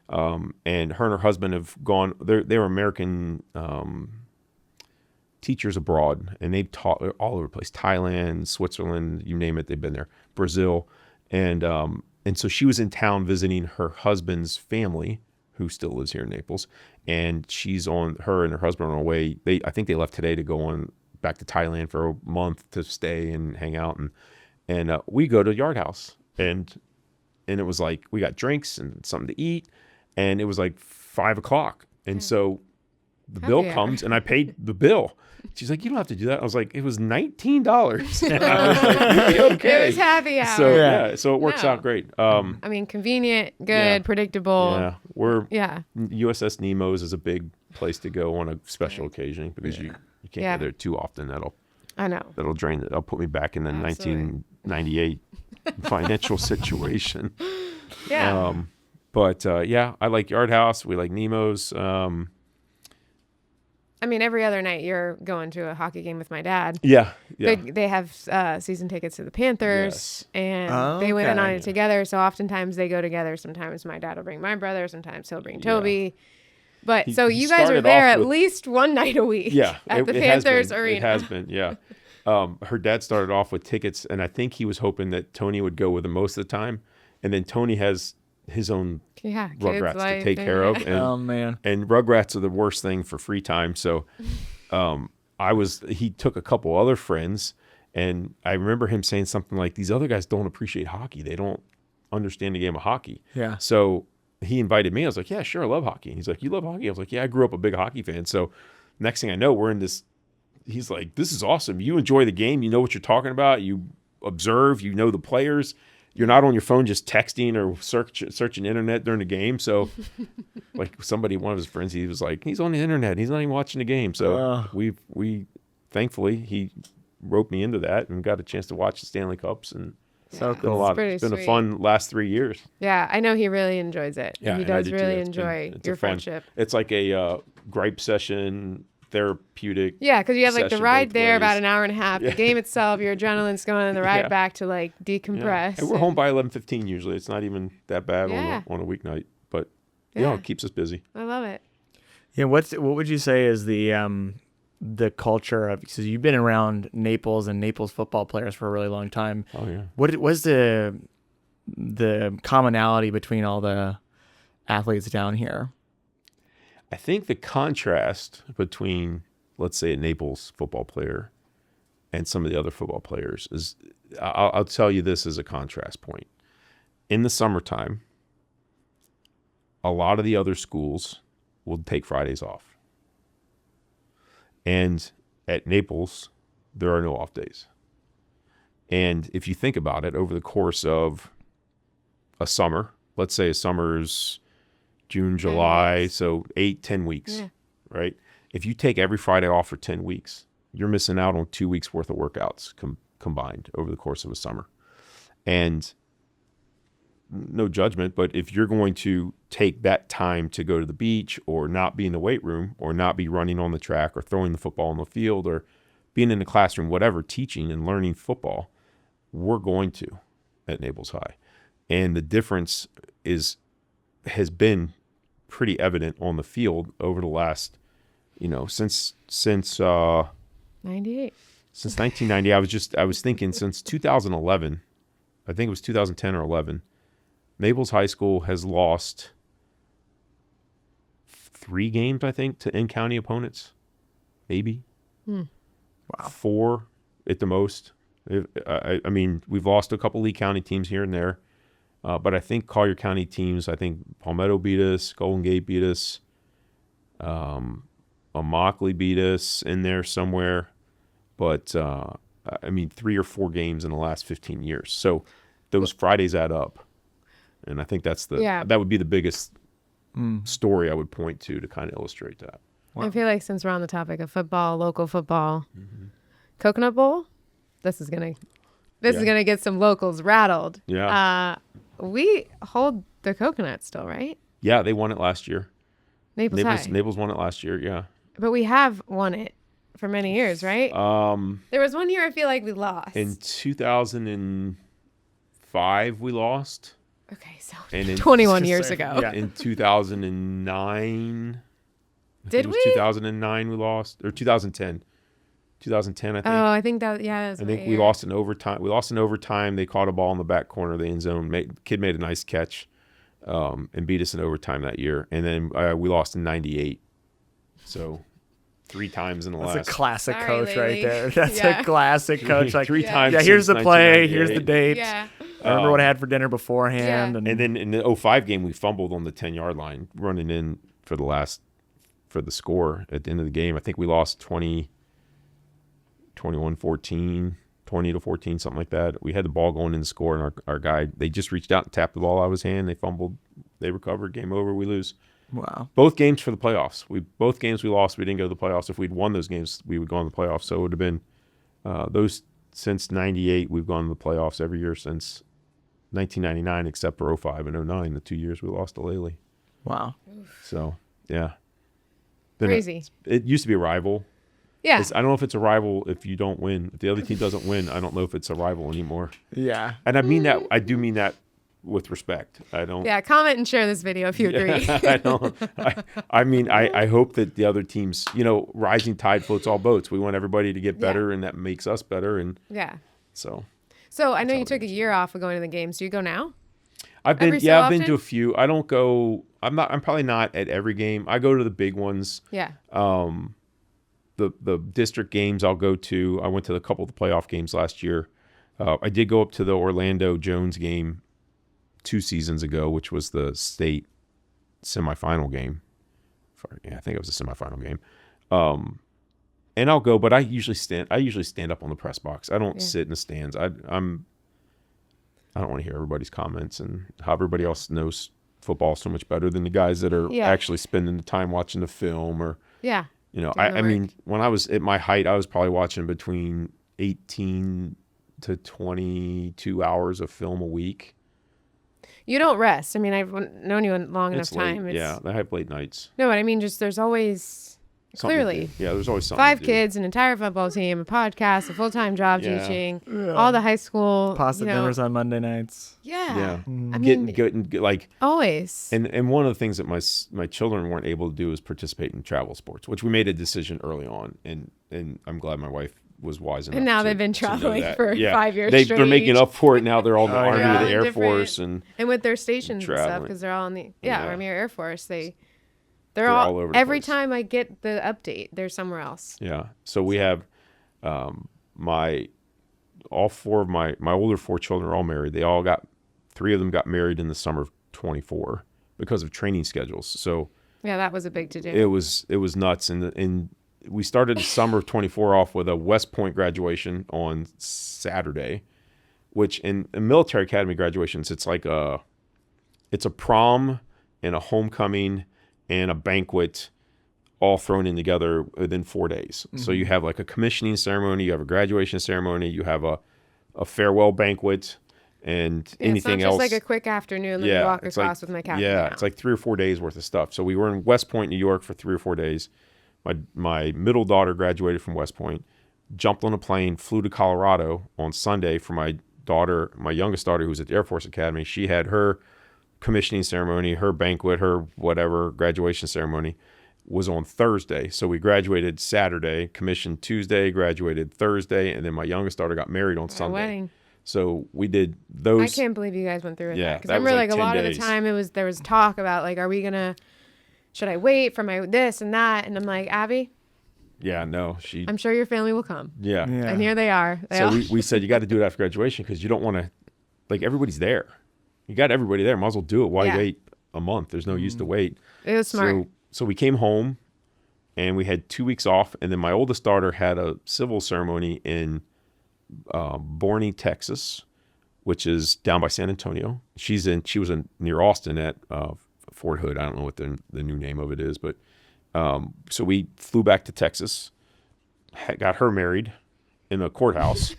and her and her husband have gone. They're American teachers abroad, and they've taught all over the place: Thailand, Switzerland, you name it. They've been there, Brazil, and so she was in town visiting her husband's family, who still lives here in Naples, and her and her husband are on the way. I think they left today to go on back to Thailand for a month to stay and hang out, and we go to Yard House, and it was like we got drinks and something to eat, and it was like 5:00, and so the bill comes, and I paid the bill. She's like, "You don't have to do that." I was like, "It was $19." I was like, "Okay." It was happy hour. So so it works out great. Convenient, good, predictable. Yeah, USS Nemo's is a big place to go on a special occasion because you can't go there too often. That'll drain it. That'll put me back in the 1998 financial situation. Yeah. But I like Yard House. We like Nemo's. Every other night you're going to a hockey game with my dad. Yeah. They have season tickets to the Panthers, and they went on it together. So oftentimes they go together. Sometimes my dad will bring my brother. Sometimes he'll bring Toby. But so you guys are there at least one night a week. Yeah, at the Panthers arena. It has been. Yeah. Her dad started off with tickets, and I think he was hoping that Tony would go with him most of the time, and then Tony has his own Rugrats to take care of. And, oh man! And Rugrats are the worst thing for free time. So, he took a couple other friends, and I remember him saying something like, "These other guys don't appreciate hockey. They don't understand the game of hockey." Yeah. So he invited me. I was like, "Yeah, sure, I love hockey." And he's like, "You love hockey?" I was like, "Yeah, I grew up a big hockey fan." So next thing I know, we're in this. He's like, "This is awesome. You enjoy the game. You know what you're talking about. You observe. You know the players. You're not on your phone just texting or searching internet during the game." So like one of his friends, he was like, "He's on the internet. He's not even watching the game." So we thankfully, he roped me into that and got a chance to watch the Stanley Cups. And so cool. It's been a fun last 3 years. Yeah, I know he really enjoys it. Yeah, he does really enjoy your friendship. It's like a gripe session, therapeutic. Yeah, because you have like the ride there about an hour and a half. The game itself, your adrenaline's going, and the ride back to like decompress. Yeah. And we're home by 11:15 usually. It's not even that bad on a weeknight, but it keeps us busy. I love it. Yeah, what would you say is the culture of, because you've been around Naples and Naples football players for a really long time. Oh yeah. What was the commonality between all the athletes down here? I think the contrast between, let's say, a Naples football player and some of the other football players is, I'll tell you this as a contrast point. In the summertime, a lot of the other schools will take Fridays off. And at Naples, there are no off days. And if you think about it, over the course of a summer, let's say a summer's June, July, so 8-10 weeks, right? If you take every Friday off for 10 weeks, you're missing out on 2 weeks worth of workouts combined over the course of a summer. And no judgment, but if you're going to take that time to go to the beach or not be in the weight room or not be running on the track or throwing the football on the field or being in the classroom, whatever, teaching and learning football, we're going to at Naples High. And the difference has been pretty evident on the field over the last, since 98. Since 1990. I was thinking since 2011, I think it was 2010 or 11, Naples High School has lost 3 games, I think, to in-county opponents, maybe. Wow. 4 at the most. I mean, we've lost a couple Lee County teams here and there, but I think Collier County teams, I think Palmetto beat us, Golden Gate beat us, Immokalee beat us in there somewhere, but 3 or 4 games in the last 15 years. So those Fridays add up, and I think that would be the biggest story I would point to kind of illustrate that. Wow. I feel like since we're on the topic of football, local football, Coconut Bowl, this is gonna get some locals rattled. Yeah. We hold the Coconut still, right? Yeah, they won it last year. Naples High. Naples won it last year. Yeah. But we have won it for many years, right? There was one year I feel like we lost. In 2005, we lost. Okay, so and 21 years ago. Yeah. In 2009. Did we? 2009 we lost, or 2010. 2010, I think. Oh, I think that, yeah. I think we lost in overtime. They caught a ball in the back corner of the end zone. Kid made a nice catch and beat us in overtime that year. And then we lost in 98. So 3 times in the last. That's a classic coach Lately. right there. That's a classic coach. Like, 3 times. yeah, here's the since play. Here's the 1998. date. Yeah. I remember what I had for dinner beforehand. Yeah. And then in the 05 game, we fumbled on the 10-yard line, running in for the score at the end of the game. I think we lost 21-14, 20-14, something like that. We had the ball going in the score, and our guy, they just reached out and tapped the ball out of his hand. They fumbled. They recovered. Game over. We lose. Wow. Both games for the playoffs. Both games we lost. We didn't go to the playoffs. If we'd won those games, we would go in the playoffs. So it would have been those since 98. We've gone to the playoffs every year since 1999, except for 05 and 09, the 2 years we lost to Lely. Wow. So, yeah. Crazy. It used to be a rival. Yeah. I don't know if it's a rival if you don't win. If the other team doesn't win, I don't know if it's a rival anymore. Yeah. And I do mean that with respect. I don't. Yeah, comment and share this video if you agree. I don't. I hope that the other teams, rising tide floats all boats. We want everybody to get better, and that makes us better. And yeah. So I know you took a year off of going to the games. Do you go now? I've been often? to a few. I don't go. I'm probably not at every game. I go to the big ones. Yeah. The district games I'll go to. I went to a couple of the playoff games last year. I did go up to the Orlando Jones game 2 seasons ago, which was the state semifinal game. I think it was a semifinal game. And I'll go, but I usually stand up on the press box. I don't sit in the stands. I don't want to hear everybody's comments and how everybody else knows football so much better than the guys that are actually spending the time watching the film or I mean, when I was at my height, I was probably watching between 18 to 22 hours of film a week. You don't rest. I mean, I've known you long enough time. Yeah, I have late nights. No, but I mean, just there's always clearly. Yeah, there's always something. 5 kids, an entire football team, a podcast, a full-time job teaching, all the high school Pasta dinners on Monday nights. Yeah. Yeah. I mean, getting like always. And one of the things that my children weren't able to do is participate in travel sports, which we made a decision early on, and I'm glad my wife was wise enough. And now they've been traveling for 5 years straight. They're making up for it now. They're all in the Army or the Air Force and with their stations and stuff, because they're all in the Army or Air Force. They're all over the every place. Time I get the update, they're somewhere else. Yeah. So we have all 4 of my older 4 children are all married. 3 of them got married in the summer of 24 because of training schedules. So yeah, that was a big to-do. It was nuts. And we started the summer of 24 off with a West Point graduation on Saturday, which in military academy graduations, it's like it's a prom and a homecoming and a banquet all thrown in together within 4 days. Mm-hmm. So you have like a commissioning ceremony, you have a graduation ceremony, you have a farewell banquet, and Yeah, anything it's not else. just like a quick afternoon. Let me walk it's across like, with my cat. yeah, it's like 3 or 4 days worth of stuff. So we were in West Point, New York for 3 or 4 days. My middle daughter graduated from West Point, jumped on a plane, flew to Colorado on Sunday for my youngest daughter, who's at the Air Force Academy. She had her commissioning ceremony, her banquet, her whatever graduation ceremony was on Thursday. So we graduated Saturday, commissioned Tuesday, graduated Thursday, and then my youngest daughter got married on Sunday. Wedding. So we did those. I can't believe you guys went through with Yeah, that. Because that I was remember like like a 10 lot days. of the time there was talk about like, should I wait for my this and that? And I'm like, Abby, Yeah, no, I'm sure your family will come. yeah. And here they are. So we said you got to do it after graduation because you don't want to, like, everybody's there. You got everybody there. Might as well do it. Why wait a month? There's no use to wait. It was smart. So we came home and we had 2 weeks off. And then my oldest daughter had a civil ceremony in Borney, Texas, which is down by San Antonio. She was near Austin at Fort Hood. I don't know what the new name of it is, but so we flew back to Texas, got her married in a courthouse,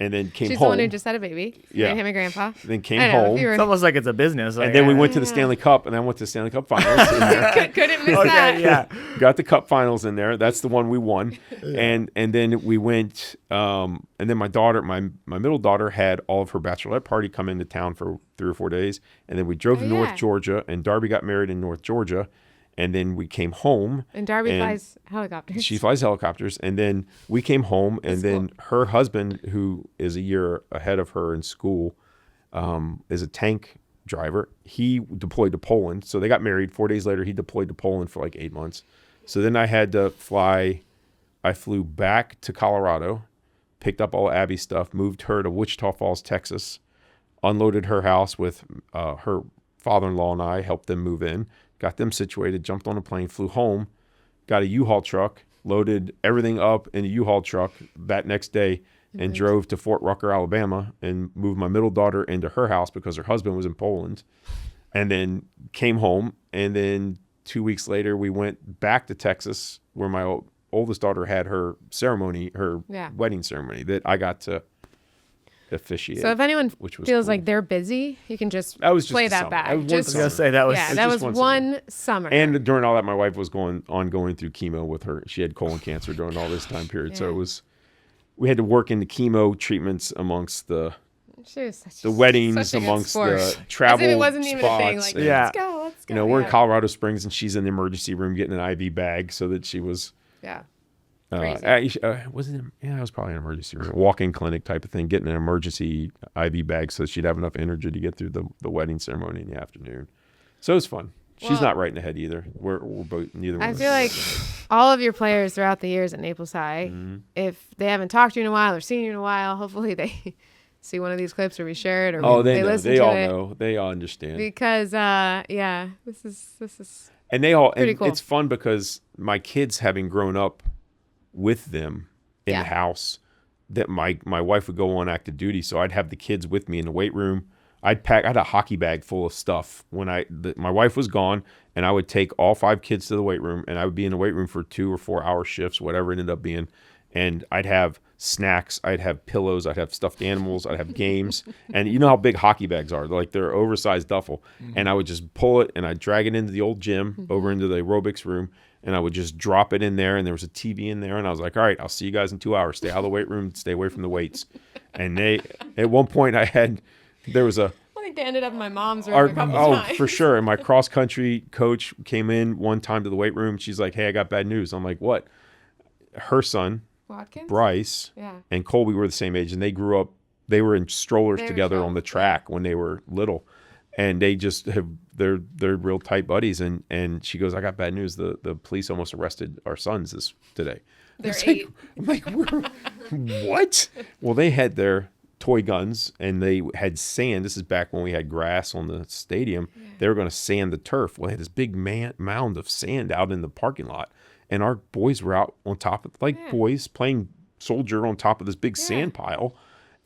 and then came She's home. the one who just had a baby. Yeah. Him and grandpa. Then came I know, home, if you were- It's almost like it's a business. Like, and then we went to the Stanley Cup, and then went to the Stanley Cup Finals. Couldn't miss that. Okay, yeah. Got the Cup Finals in there. That's the one we won. And then we went. And then my daughter, my middle daughter, had all of her bachelorette party come into town for 3 or 4 days, and then we drove to yeah. North Georgia, and Darby got married in North Georgia, and then we came home. And Darby and flies helicopters. She flies helicopters, and then we came home, and then her husband, who is a year ahead of her in school, is a tank driver. He deployed to Poland, so they got married. 4 days later, he deployed to Poland for like 8 months. So then I had to fly. I flew back to Colorado, picked up all Abby's stuff, moved her to Wichita Falls, Texas, unloaded her house with her father-in-law and I, helped them move in, got them situated, jumped on a plane, flew home, got a U-Haul truck, loaded everything up in a U-Haul truck that next day, and drove to Fort Rucker, Alabama, and moved my middle daughter into her house because her husband was in Poland, and then came home. And then 2 weeks later, we went back to Texas where my oldest daughter had her ceremony, her wedding ceremony that I got to officiate. So if anyone which was feels cool. like they're busy, you can just That was just play a that summer. back. That was one I was gonna say that was yeah, It's that just was one one summer. And during all that, my wife was going through chemo with her. She had colon cancer during all this time period. So we had to work into chemo treatments amongst the weddings, such a good amongst sport. the travel As if it wasn't even a thing. spots. Like, Yeah. let's go. You know, we're in Colorado Springs, and she's in the emergency room getting an IV bag so that she was. Yeah. Wasn't it? Yeah, it was probably an emergency room, walk-in clinic type of thing, getting an emergency IV bag so she'd have enough energy to get through the wedding ceremony in the afternoon. So it was fun. She's Well, not right in the head either. We're both neither. One I of us feel like all of your players throughout the years at Naples High, if they haven't talked to you in a while or seen you in a while, hopefully they see one of these clips or we share it or they know. listen They to all it. know. They all understand. Because this is And they all, pretty and cool. it's fun because my kids, having grown up with them in the house, that my wife would go on active duty, so I'd have the kids with me in the weight room. I had a hockey bag full of stuff when my wife was gone, and I would take all 5 kids to the weight room, and I would be in the weight room for 2 or 4 hour shifts, whatever it ended up being. And I'd have snacks, I'd have pillows, I'd have stuffed animals, I'd have games. And you know how big hockey bags are. They're oversized duffel. And I would just pull it and I'd drag it into the old gym, over into the aerobics room, and I would just drop it in there. And there was a TV in there. And I was like, all right, I'll see you guys in 2 hours. Stay out of the weight room, stay away from the weights. And at one point there was a, I think they ended up in my mom's room a couple times. for sure. And my cross country coach came in one time to the weight room. She's like, hey, I got bad news. I'm like, what? Her son, Watkins? Bryce, Yeah. and Colby were the same age, and they grew up. They were in strollers They were together on the track when they were little, and they just they're real tight buddies. And she goes, I got bad news. The police almost arrested our sons today. They're It's 8. I'm like, what? Well, they had their toy guns, and they had sand. This is back when we had grass on the stadium. They were going to sand the turf. Well, they had this big mound of sand out in the parking lot, and our boys were out on top of, boys playing soldier on top of this big sand pile.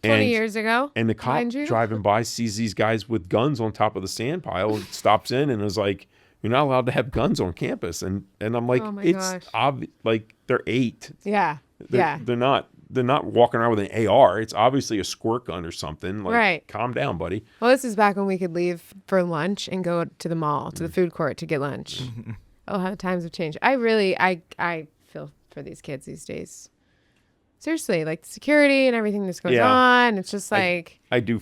20 years ago. And the cop mind you. driving by sees these guys with guns on top of the sand pile, and stops in and is like, you're not allowed to have guns on campus. And I'm like, Oh my it's gosh. obvious. Like, they're 8. Yeah. They're not. not walking around with an AR. It's obviously a squirt gun or something. Like, Right. calm down, buddy. Well, this is back when we could leave for lunch and go to the mall, to the food court to get lunch. Oh, how the times have changed. I feel for these kids these days. Seriously, like the security and everything that's going on. It's just like I do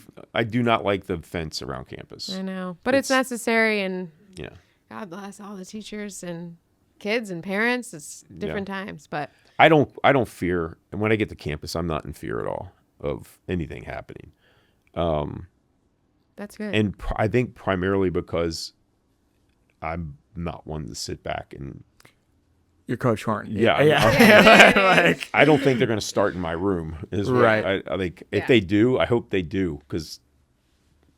not like the fence around campus. I know, but it's necessary, and Yeah. God bless all the teachers and kids and parents. It's different times, but I don't fear, and when I get to campus, I'm not in fear at all of anything happening. that's good. And I think primarily because I'm not one to sit back and You're Coach Horne. Like, I don't think they're going to start in my room. Is what Right. I think if they do, I hope they do, because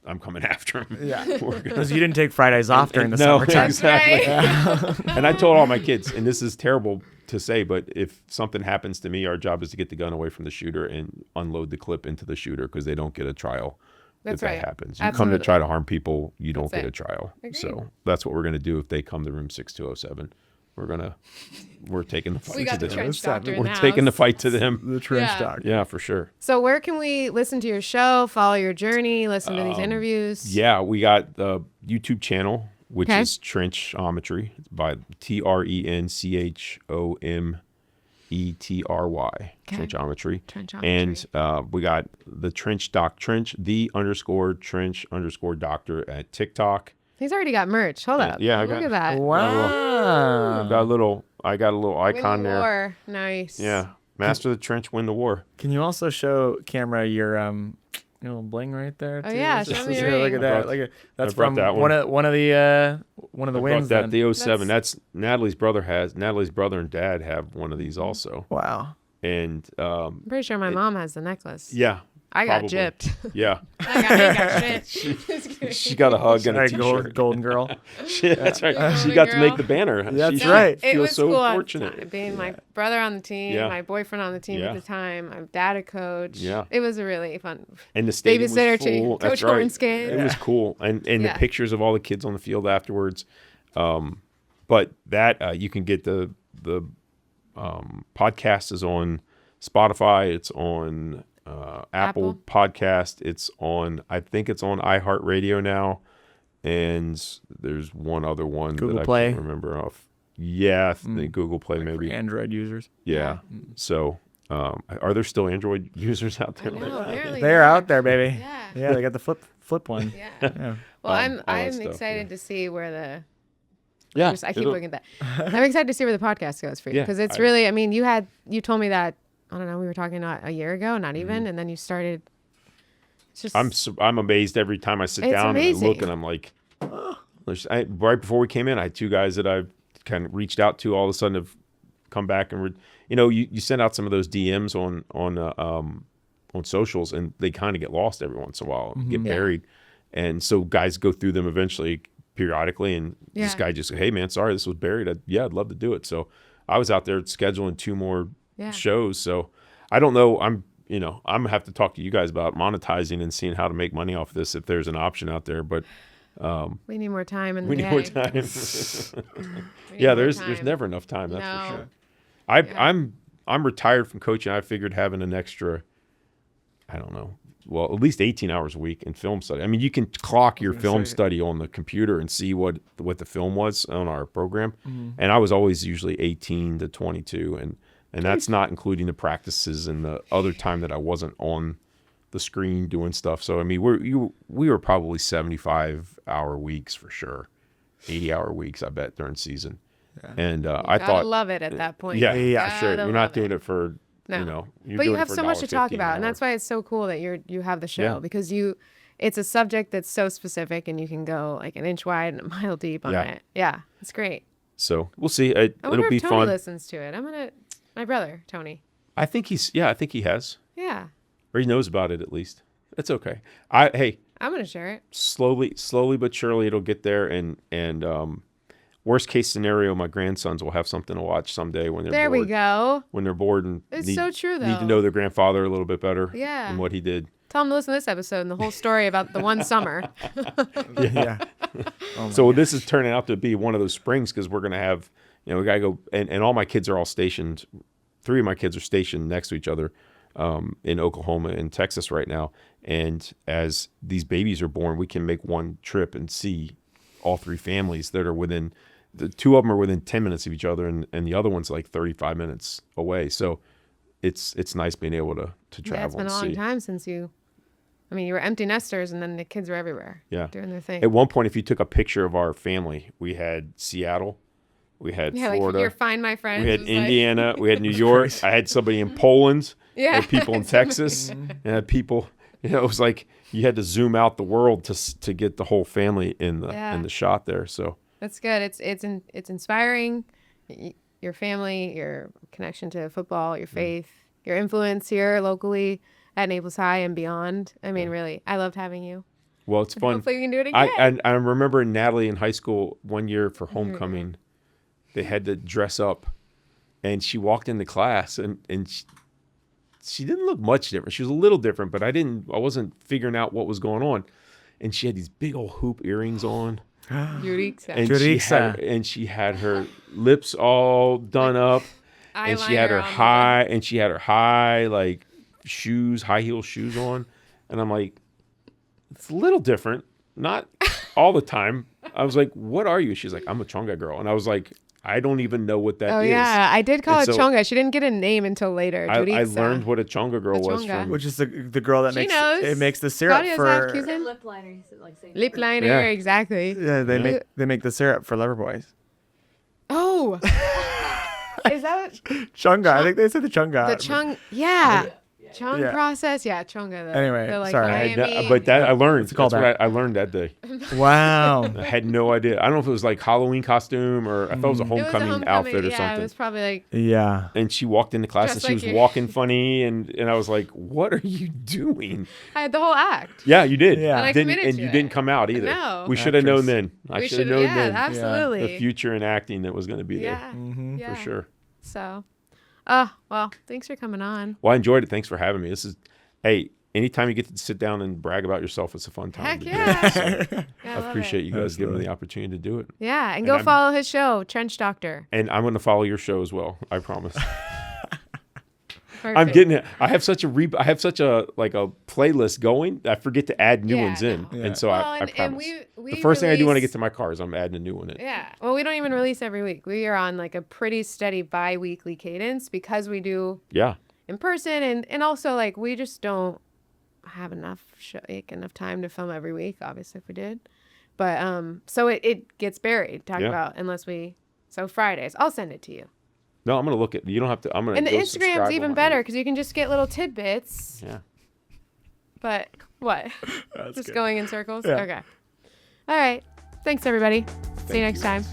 I'm coming after them. Yeah. Because you didn't take Fridays off during the summertime. Exactly. Right. And I told all my kids, and this is terrible to say, but if something happens to me, our job is to get the gun away from the shooter and unload the clip into the shooter, because they don't get a trial. That's if right. that happens. You come Absolutely. to try to harm people, you don't That's get it. a trial. Agreed. So that's what we're going to do if they come to room 6207. We're taking the fight We got to the them. trench doctor in We're the taking the house. fight to them. The trench Yeah. dog. Yeah, for sure. So where can we listen to your show, follow your journey, listen to these interviews? Yeah, we got the YouTube channel, which Okay. is Trenchometry. It's by Trenchometry. Okay. Trenchometry. Trenchometry. And we got the Trench _Trench_doctor at TikTok. He's already got merch. Hold up. Yeah, I Look got- at that. Wow. I got a little Win icon the there. war. Nice. Yeah. Master the Trench, win the war. Can you also show camera your little bling right there? Oh, too? yeah, Just- show me just your here, Look ring. at that. I brought- That's I brought from that one one. of the I brought wins. that, then. the 07. That's Natalie's brother and dad have one of these also. Wow. And I'm pretty sure my mom has the necklace. yeah. I got probably. gypped. Yeah. I got shit. She got a hug and a Sorry, t-shirt. golden girl. Yeah, that's right. She Golden got to girl. make the banner. That's She right. It feels was so cool at the fortunate. time, being my brother on the team, Yeah. my boyfriend on the team Yeah. at the time, my dad a coach. Yeah. It was a really fun. And the stadium Babysitter was to full. Coach That's right. Horne's kid. It was cool. And Yeah. the pictures of all the kids on the field afterwards. But that you can get the podcast is on Spotify. It's on Apple Podcast. I think it's on iHeartRadio now. And there's one other one Google that I Play. can't remember off. Yeah, I think Google Play For maybe. Android users. Yeah. So are there still Android users out there? No, apparently They're not. out there, baby. Yeah. Yeah, they got the flip one. Yeah. Yeah. Well, all that I'm stuff, excited to see where the. Yeah. I keep it'll- looking at that. I'm excited to see where the podcast goes for you, Yeah, because it's I- really. I mean, you told me that, I don't know, we were talking not a year ago, not even, and then you started. It's just. I'm amazed every time I sit It's down and I look amazing. and I'm like, right before we came in, I had two guys that I've kind of reached out to. All of a sudden have come back and you send out some of those DMs on socials and they kind of get lost every once in a while, get buried, and so guys go through them eventually, periodically, and this Yeah. guy just said, "Hey man, sorry this was buried. I'd love to do it." So I was out there scheduling 2 more Yeah. shows. So I don't know. I'm gonna have to talk to you guys about monetizing and seeing how to make money off this if there's an option out there. But We need more time in the we day. need more time. We need Yeah, more there's time. never enough time. That's No. for sure. I'm retired from coaching. I figured having an extra, I don't know, well, at least 18 hours a week in film study. I mean, you can clock your film study on the computer and see what the film was on our program. And I was always usually 18 to 22. And that's not including the practices and the other time that I wasn't on the screen doing stuff. So, I mean, we were probably 75-hour weeks for sure. 80-hour weeks, I bet, during season. And I Gotta thought, love it at that point. yeah, Yeah, sure. Gotta You're not love doing it for, No. you're But you doing it have for so much to talk $1.50 an about, and hour. that's why it's so cool that you have the show, Yeah. because it's a subject that's so specific, and you can go like an inch wide and a mile deep on Yeah. it. Yeah, it's great. So we'll see. I wonder It'll be if Tony fun. listens to it. My brother Tony. I think he has, Yeah, or he knows about it at least. It's okay. Hey, I'm gonna share it. slowly but surely it'll get there. And worst case scenario, my grandsons will have something to watch someday when they're There bored. we go. When they're bored and It's so true, need to though. know their grandfather a little bit better. Yeah. And what he did. Tell him to listen to this episode and the whole story about the one summer. Yeah. So this is turning out to be one of those springs because we're gonna have, we gotta go, and all my kids are all stationed. 3 of my kids are stationed next to each other in Oklahoma and Texas right now. And as these babies are born, we can make one trip and see all three families that are within, the two of them are within 10 minutes of each other, and the other one's like 35 minutes away. So it's nice being able to travel. Yeah, it's been a long time since you were empty nesters, and then the kids were everywhere. Yeah. Doing their thing. At one point, if you took a picture of our family, we had Seattle, we had Florida, like you're Find My Friends. we had was Indiana, we had New York. I had somebody in Poland. Yeah. I had people in Texas. And I had people, it was like you had to zoom out the world to get the whole family in the shot there. So that's good. It's inspiring. Your family, your connection to football, your faith, your influence here locally at Naples High and beyond. I mean, really, I loved having you. Well, it's fun. Hopefully we can do it again. I remember Natalie in high school one year for homecoming, they had to dress up, and she walked into class, and she didn't look much different. She was a little different, but I wasn't figuring out what was going on. And she had these big old hoop earrings on. And she had her lips all done up, and she had her high like shoes, high heel shoes on. And I'm like, it's a little different, not all the time. I was like, what are you? She's like, I'm a Chonga girl. And I was like, I don't even know what that is. Oh, yeah. I did call it Chonga. She didn't get a name until later. I learned what a Chonga girl was from. Which is the girl that makes the syrup Claudia's for... lip liner. Lip liner, exactly. Yeah, they make the syrup for lover boys. Oh. Is that... Chonga. I think they said the Chonga. The Chung... Yeah. Chung process, Chonga. Anyway, sorry. I learned. I learned that day. Wow. I had no idea. I don't know if it was like Halloween costume or I thought it was a homecoming outfit or something. Yeah, it was probably like... Yeah. And she walked into class and she was walking funny, and I was like, what are you doing? I had the whole act. Yeah, you did. Yeah. And I committed to you it. dn't come out either. No. We should have known then. I should have known then. Absolutely. The future in acting that was going to be there. Yeah. For sure. So... well, thanks for coming on. Well, I enjoyed it. Thanks for having me. Hey, anytime you get to sit down and brag about yourself, it's a fun time. Heck yeah. So I appreciate you guys giving me the opportunity to do it. Yeah, and go follow his show, Trench Doctor. And I'm going to follow your show as well. I promise. Perfect. I'm getting it. I have such a playlist going. I forget to add new ones in, and so I promise. The first thing I do when I get to my car is I'm adding a new one in. Yeah. Well, we don't even release every week. We are on like a pretty steady bi-weekly cadence because we do in person, and also like we just don't have enough time to film every week. Obviously, if we did, but so it gets buried. About so Fridays. I'll send it to you. No, I'm gonna look at. You don't have to. I'm gonna. And the Instagram's even better because you can just get little tidbits. Yeah. But what? Just good. Going in circles. Yeah. Okay. All right. Thanks, everybody. See you next time.